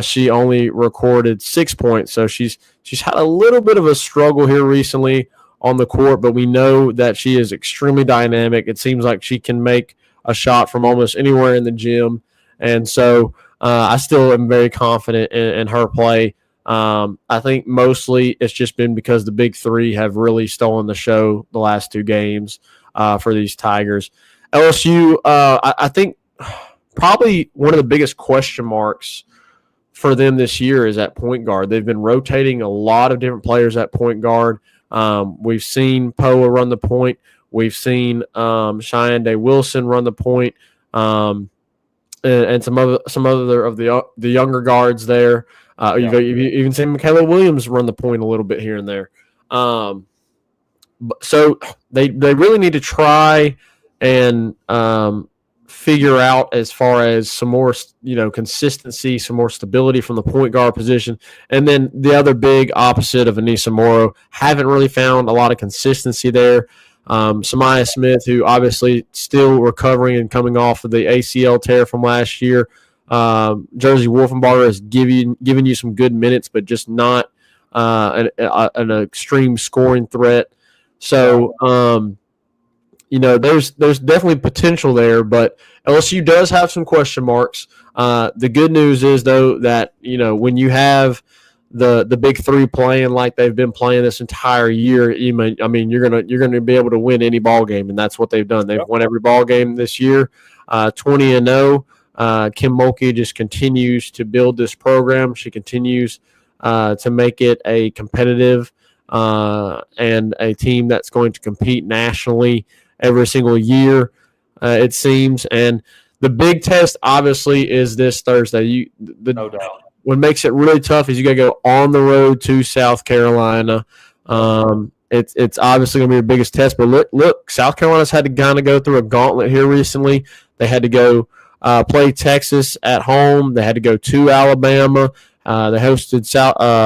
she only recorded 6 points. So she's had a little bit of a struggle here recently on the court, but we know that she is extremely dynamic. It seems like she can make a shot from almost anywhere in the gym, and so I still am very confident in her play. I think mostly it's just been because the big three have really stolen the show the last 2 games for these Tigers. LSU, I think probably one of the biggest question marks for them this year is at point guard. They've been rotating a lot of different players at point guard. We've seen Poa run the point. We've seen Cheyenne Day Wilson run the point, and some other of the younger guards there. You've even seen Michaela Williams run the point a little bit here and there. So they really need to try and figure out as far as some more consistency, some more stability from the point guard position. And then the other big opposite of Anissa Morrow, haven't really found a lot of consistency there. Samaya Smith, who obviously still recovering and coming off of the ACL tear from last year. Jersey Wolfenbarger has given you some good minutes, but just not an extreme scoring threat. So, there's definitely potential there, but LSU does have some question marks. The good news is, though, that, when you have the big three playing like they've been playing this entire year, you're gonna be able to win any ball game, and that's what they've done. They've won every ball game this year, 20-0. Kim Mulkey just continues to build this program. She continues to make it a competitive and a team that's going to compete nationally every single year, it seems. And the big test, obviously, is this Thursday. No doubt. What makes it really tough is you got to go on the road to South Carolina. It's obviously going to be your biggest test. But look, South Carolina's had to kind of go through a gauntlet here recently. They had to go play Texas at home. They had to go to Alabama. They hosted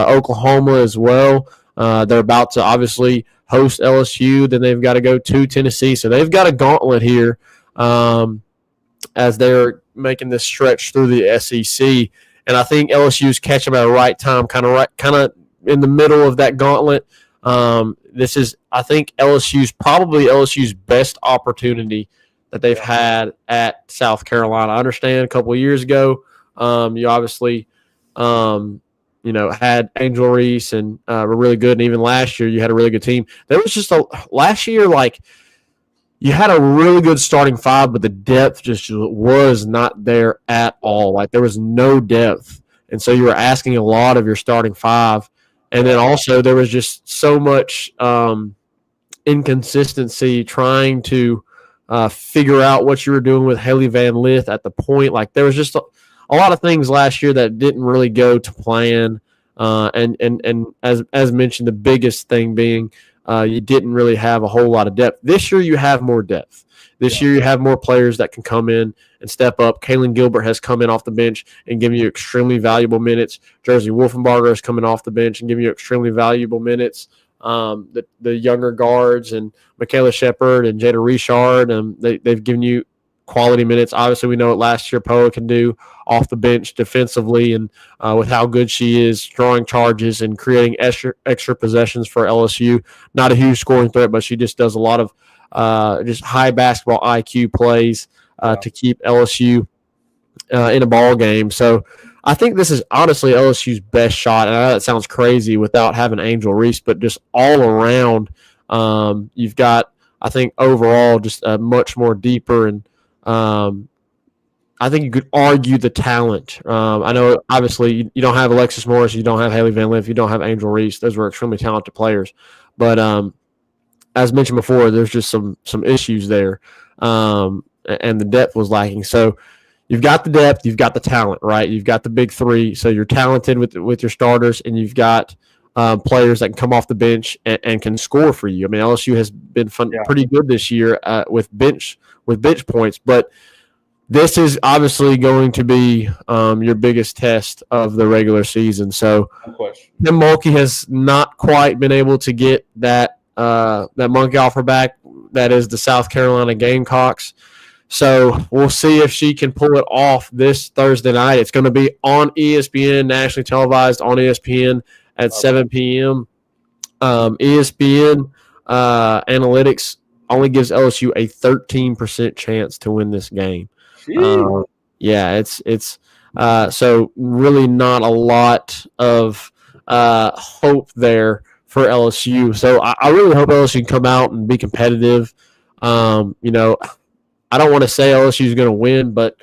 Oklahoma as well. They're about to obviously host LSU. Then they've got to go to Tennessee. So they've got a gauntlet here as they're making this stretch through the SEC. And I think LSU's catching them at the right time, kind of in the middle of that gauntlet. This is, I think, LSU's best opportunity that they've had at South Carolina. I understand a couple of years ago, you obviously, had Angel Reese and were really good. And even last year, you had a really good team. There was just last year, you had a really good starting five, but the depth just was not there at all. There was no depth. And so you were asking a lot of your starting five. And then also there was just so much inconsistency trying to figure out what you were doing with Haley Van Lith at the point. There was just a lot of things last year that didn't really go to plan. And as mentioned, the biggest thing being you didn't really have a whole lot of depth. This year you have more depth. This year you have more players that can come in and step up. Kaylin Gilbert has come in off the bench and given you extremely valuable minutes. Jersey Wolfenbarger is coming off the bench and giving you extremely valuable minutes. The younger guards and Michaela Shepard and Jada Richard, they've given you quality minutes. Obviously, we know what last year Poa can do off the bench defensively and with how good she is drawing charges and creating extra possessions for LSU. Not a huge scoring threat, but she just does a lot of just high basketball IQ plays to keep LSU in a ball game. So I think this is honestly LSU's best shot. And I know that sounds crazy without having Angel Reese, but just all around, you've got, I think, overall just a much more deeper and I think you could argue the talent. I know obviously you don't have Alexis Morris, you don't have Haley Van Lith, you don't have Angel Reese. Those were extremely talented players, but as mentioned before, there's just some issues there, and the depth was lacking. So you've got the depth, you've got the talent, right? You've got the big three, so you're talented with your starters, and you've got players that can come off the bench and can score for you. I mean, LSU has been pretty good this year with bench points, but this is obviously going to be your biggest test of the regular season. So No question. Tim Mulkey has not quite been able to get that monkey off her back. That is the South Carolina Gamecocks. So we'll see if she can pull it off this Thursday night. It's going to be on ESPN, nationally televised on ESPN at 7 p.m. ESPN analytics only gives LSU a 13% chance to win this game. Yeah, it's so really not a lot of hope there for LSU. So I really hope LSU can come out and be competitive. I don't want to say LSU is going to win, but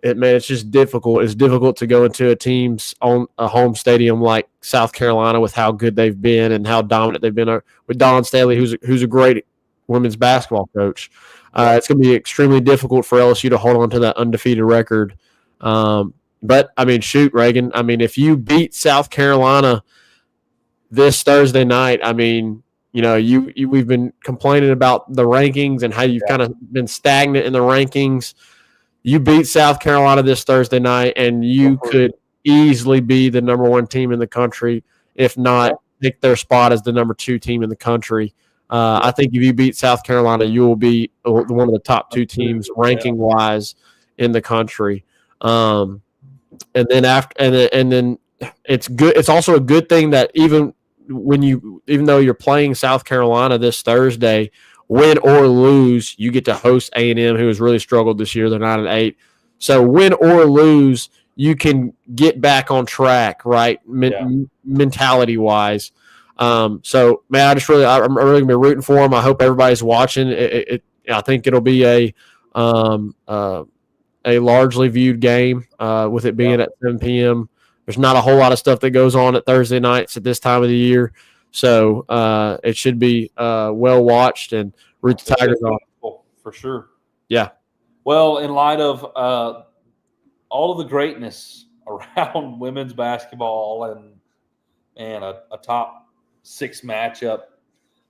it's just difficult. It's difficult to go into a team's on a home stadium like South Carolina with how good they've been and how dominant they've been with Don Staley, who's a great women's basketball coach. It's going to be extremely difficult for LSU to hold on to that undefeated record. But I mean, shoot, Reagan. I mean, if you beat South Carolina this Thursday night, I mean, we've been complaining about the rankings and how you've kind of been stagnant in the rankings. You beat South Carolina this Thursday night, and you could easily be the number one team in the country, if not take their spot as the number 2 team in the country. I think if you beat South Carolina, you will be one of the top 2 teams ranking-wise in the country. And then it's good. It's also a good thing that even though you're playing South Carolina this Thursday, win or lose, you get to host A&M, who has really struggled this year. They're 9-8. So win or lose, you can get back on track, right? Mentality wise. So man, I'm really gonna be rooting for them. I hope everybody's watching. I think it'll be a largely viewed game with it being at 7 p.m. There's not a whole lot of stuff that goes on at Thursday nights at this time of the year. So it should be well watched and root the Tigers on. For sure. Yeah. Well, in light of all of the greatness around women's basketball and a top 6 matchup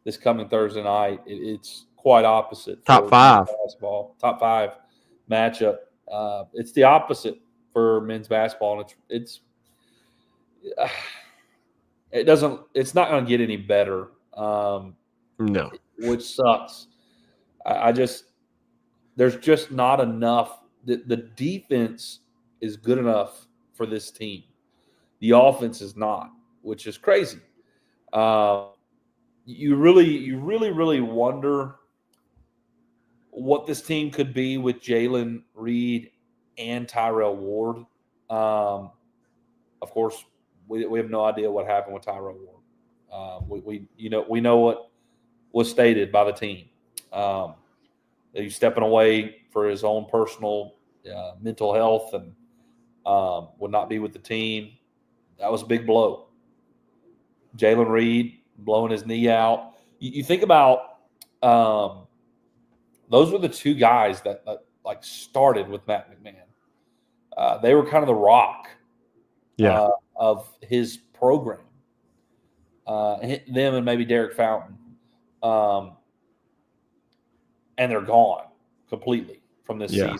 this coming Thursday night, it's quite opposite. Top 5 basketball. Top 5 matchup. It's the opposite for men's basketball, and it's not going to get any better. No, which sucks. There's just not enough. The defense is good enough for this team. The offense is not, which is crazy. You really wonder what this team could be with Jalen Reed and Tyrell Ward. Of course, we have no idea what happened with Tyrell Ward. We know what was stated by the team. That he's stepping away for his own personal mental health and would not be with the team. That was a big blow. Jalen Reed blowing his knee out. You think about those were the 2 guys that started with Matt McMahon. They were kind of the rock of his program. Them and maybe Derek Fountain. And they're gone completely from this season.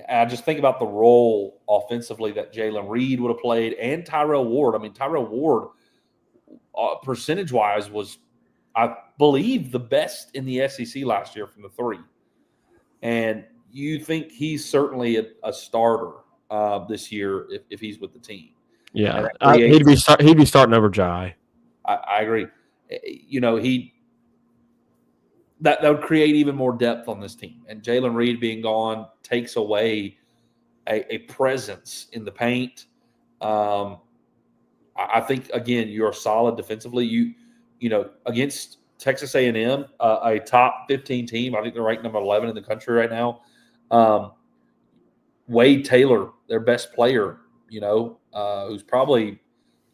I just think about the role offensively that Jalen Reed would have played and Tyrell Ward. I mean, Tyrell Ward, percentage-wise, was, I believe, the best in the SEC last year from the 3. And you think he's certainly a starter this year if he's with the team. Yeah, he'd be starting over Jai. I agree. That would create even more depth on this team. And Jalen Reed being gone takes away a presence in the paint. I think, again, you're solid defensively. You against Texas A&M, a top 15 team. I think they're ranked number 11 in the country right now. Wade Taylor, their best player, who's probably,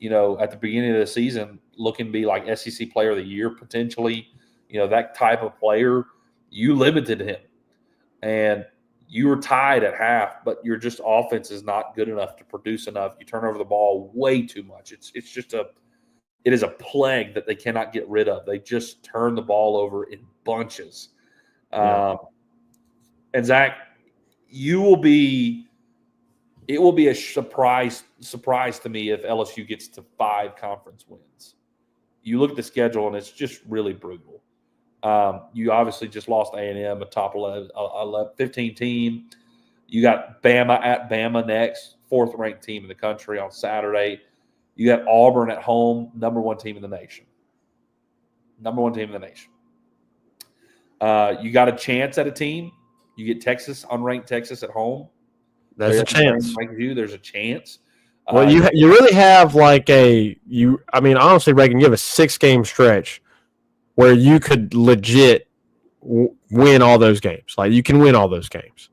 at the beginning of the season looking to be like SEC Player of the Year potentially, that type of player, you limited him. And you were tied at half, but your just offense is not good enough to produce enough. You turn over the ball way too much. It is a plague that they cannot get rid of. They just turn the ball over in bunches. Yeah. And Zach, it will be a surprise to me if LSU gets to 5 conference wins. You look at the schedule and it's just really brutal. You obviously just lost A&M, a top 15 team. You got Bama at Bama next, 4th ranked team in the country on Saturday. You got Auburn at home, number 1 team in the nation. Number 1 team in the nation. You got a chance at a team. You get Texas, unranked Texas at home. There's a chance. There's a chance. Well, you really have honestly, Reagan, you have a 6-game stretch where you could legit win all those games. Like, you can win all those games.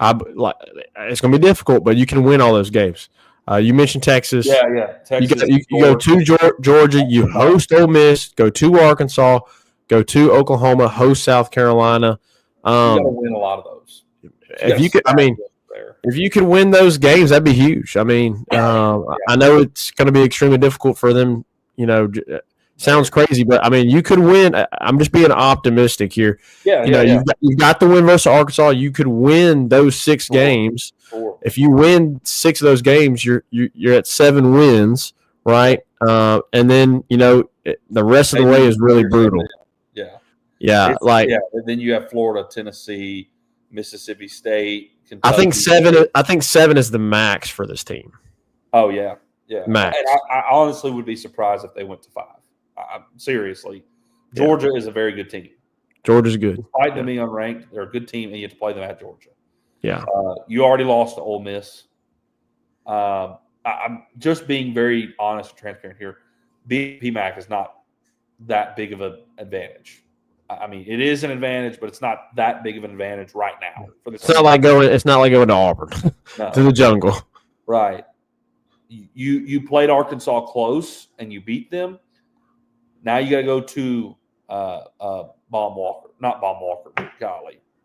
It's going to be difficult, but you can win all those games. You mentioned Texas. Yeah. Texas. You go to Georgia. You host Ole Miss. Go to Arkansas. Go to Oklahoma. Host South Carolina. You got to win a lot of those. If you could win those games, that'd be huge. I know it's going to be extremely difficult for them. Sounds crazy, but you could win. I'm just being optimistic here. You've got the win versus Arkansas. You could win those 6 games. If you win 6 of those games, you're at 7 wins, right? And then the rest of the way is really brutal. Yeah. And then you have Florida, Tennessee, Mississippi State, Kentucky. I think 7 is the max for this team. Oh yeah. Max. And I honestly would be surprised if they went to 5. Seriously, Georgia is a very good team. Georgia's good. Despite them being unranked, they're a good team, and you have to play them at Georgia. Yeah. You already lost to Ole Miss. I'm just being very honest and transparent here. PMAC is not that big of an advantage. It is an advantage, but it's not that big of an advantage right now. It's not like going to Auburn, to the jungle. Right. You played Arkansas close and you beat them. Now you got to go to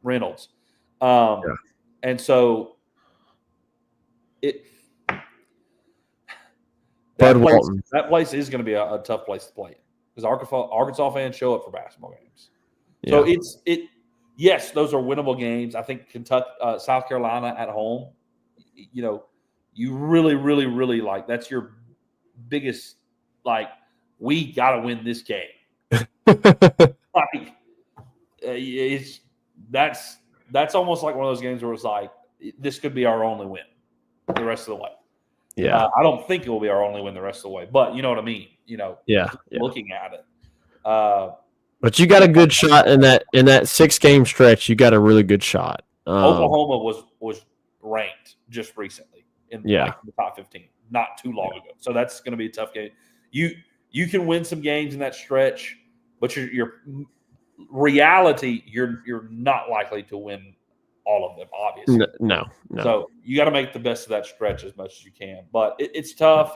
Reynolds. And so that place is going to be a tough place to play in because Arkansas fans show up for basketball games. So yes, those are winnable games. I think Kentucky, South Carolina at home, you really, really, really that's your biggest, we got to win this game. That's almost like one of those games where it's like, this could be our only win the rest of the way. Yeah. I don't think it will be our only win the rest of the way, but you know what I mean? Looking at it. But you got a good shot in that 6-game stretch. You got a really good shot. Oklahoma was ranked just recently in the top 15, not too long ago. So that's going to be a tough game. You can win some games in that stretch, but your reality, you're not likely to win all of them, obviously. No. So you got to make the best of that stretch as much as you can. But it's tough.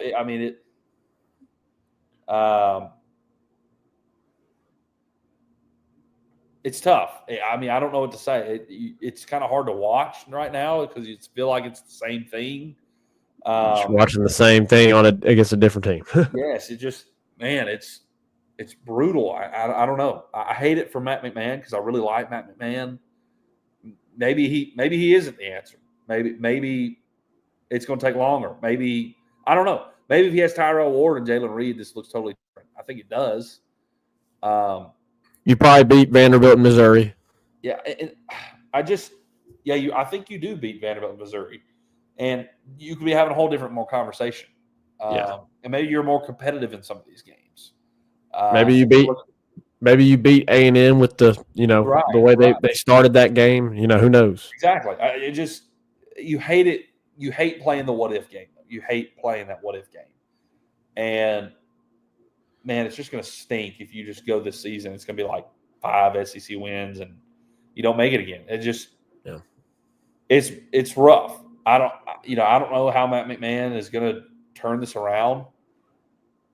It's tough. I don't know what to say. It's kind of hard to watch right now because you feel like it's the same thing. Just watching the same thing against a different team. Yes, it's brutal. I don't know. I hate it for Matt McMahon because I really like Matt McMahon. Maybe he isn't the answer. Maybe it's going to take longer. Maybe I don't know. Maybe if he has Tyrell Ward and Jalen Reed, this looks totally different. I think it does. You probably beat Vanderbilt in Missouri. Yeah, and I think you do beat Vanderbilt in Missouri, and you could be having a whole different more conversation. And maybe you're more competitive in some of these games. Maybe you beat A&M with the the way they started that game. Who knows? Exactly. You hate it. You hate playing the what if game. You hate playing that what if game, and man, it's just going to stink if you just go this season. It's going to be like 5 SEC wins and you don't make it again. it's rough. I don't know how Matt McMahon is going to turn this around.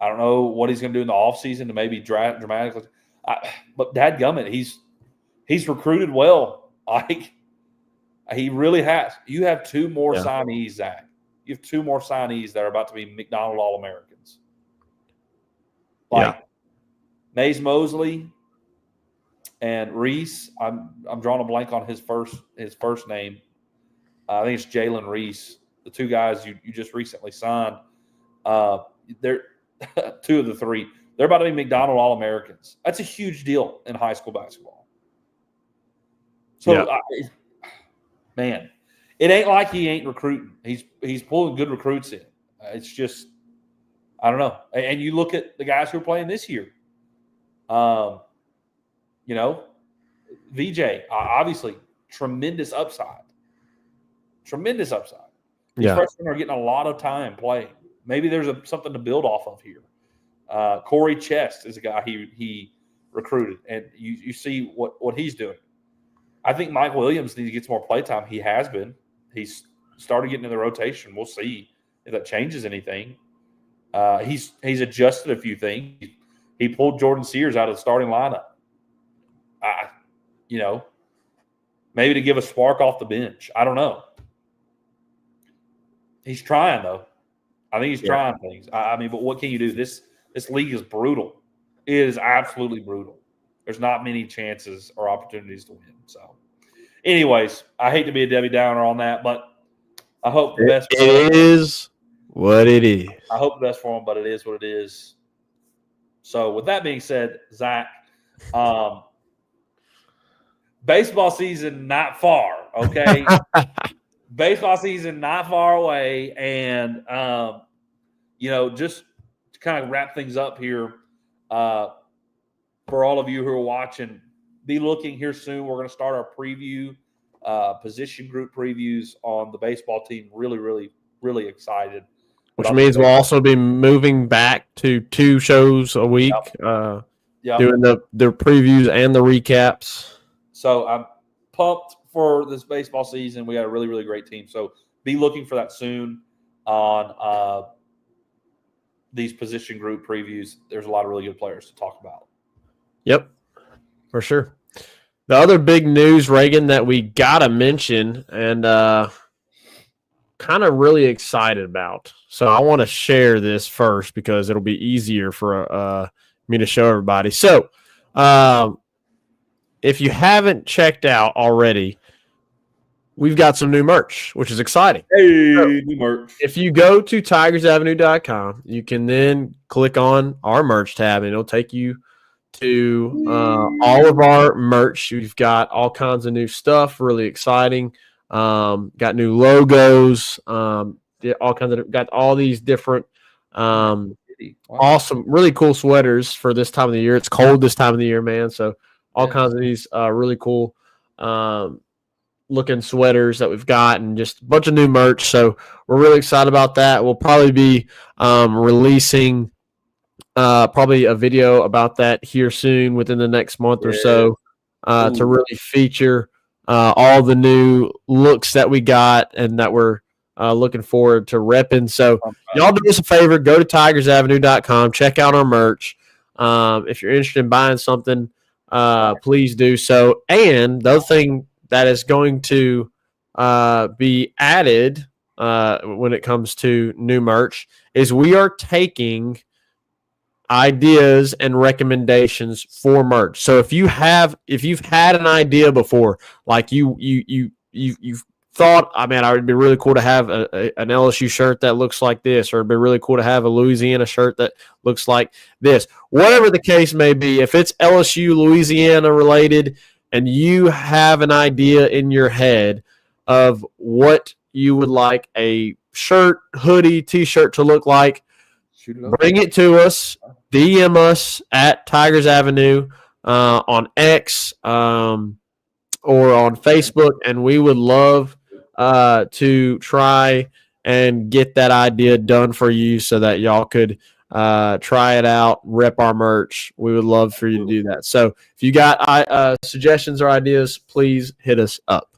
I don't know what he's going to do in the offseason to maybe dramatically. But dadgummit, he's recruited well. Like, he really has. You have two more signees, Zach. You have two more signees that are about to be McDonald All-Americans. Like Mays Mosley and Reese. I'm drawing a blank on his first name. I think it's Jalen Reese. The two guys you just recently signed. They're two of the three. They're about to be McDonald All-Americans. That's a huge deal in high school basketball. So, man, it ain't like he ain't recruiting. He's pulling good recruits in. It's just, I don't know. And you look at the guys who are playing this year. VJ, obviously, tremendous upside. Tremendous upside. These freshmen are getting a lot of time playing. Maybe there's something to build off of here. Corey Chest is a guy he recruited, and you see what he's doing. I think Mike Williams needs to get some more play time. He has been. He's started getting in the rotation. We'll see if that changes anything. He's adjusted a few things. He pulled Jordan Sears out of the starting lineup. Maybe to give a spark off the bench. I don't know. He's trying, though. I think he's trying things. But what can you do? This league is brutal. It is absolutely brutal. There's not many chances or opportunities to win. So, anyways, I hate to be a Debbie Downer on that, but I hope the best. It is what it is. I hope the best for him, but it is what it is. So, with that being said, Zach, baseball season not far, okay? Baseball season not far away, and just to kind of wrap things up here, for all of you who are watching, be looking here soon. We're going to start our preview, position group previews on the baseball team. Really, really, really excited. Which means we'll also be moving back to 2 shows a week, doing the previews and the recaps. So I'm pumped for this baseball season. We got a really, really great team. So be looking for that soon on these position group previews. There's a lot of really good players to talk about. Yep, for sure. The other big news, Reagan, that we got to mention and kind of really excited about. So I want to share this first because it'll be easier for me to show everybody. So if you haven't checked out already, we've got some new merch, which is exciting. Hey, new merch. If you go to tigersavenue.com, you can then click on our merch tab, and it'll take you to all of our merch. We've got all kinds of new stuff, really exciting. Got new logos, got all these different awesome, really cool sweaters for this time of the year. It's cold this time of the year, man. So all kinds of these really cool looking sweaters that we've got, and just a bunch of new merch. So we're really excited about that. We'll probably be releasing probably a video about that here soon within the next month or so to really feature all the new looks that we got and that we're looking forward to repping. So y'all do us a favor, go to tigersavenue.com, check out our merch. If you're interested in buying something, please do so. And the other thing that is going to be added when it comes to new merch is we are taking ideas and recommendations for merch. So if you've had an idea before, like you've thought, I mean, it would be really cool to have an LSU shirt that looks like this, or it'd be really cool to have a Louisiana shirt that looks like this. Whatever the case may be, if it's LSU, Louisiana related, and you have an idea in your head of what you would like a shirt, hoodie, T-shirt to look like, bring it to us. DM us at Tigers Avenue on X or on Facebook, and we would love to try and get that idea done for you so that y'all could try it out, rep our merch. We would love for you to do that. So if you got suggestions or ideas, please hit us up.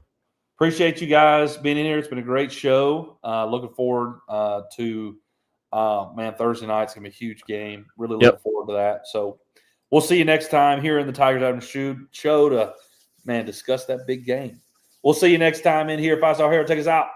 Appreciate you guys being in here. It's been a great show. Looking forward to Thursday night's going to be a huge game. Really looking forward to that. So we'll see you next time here in the Tigers Avenue show to, discuss that big game. We'll see you next time in here. 5 Star Hero, take us out.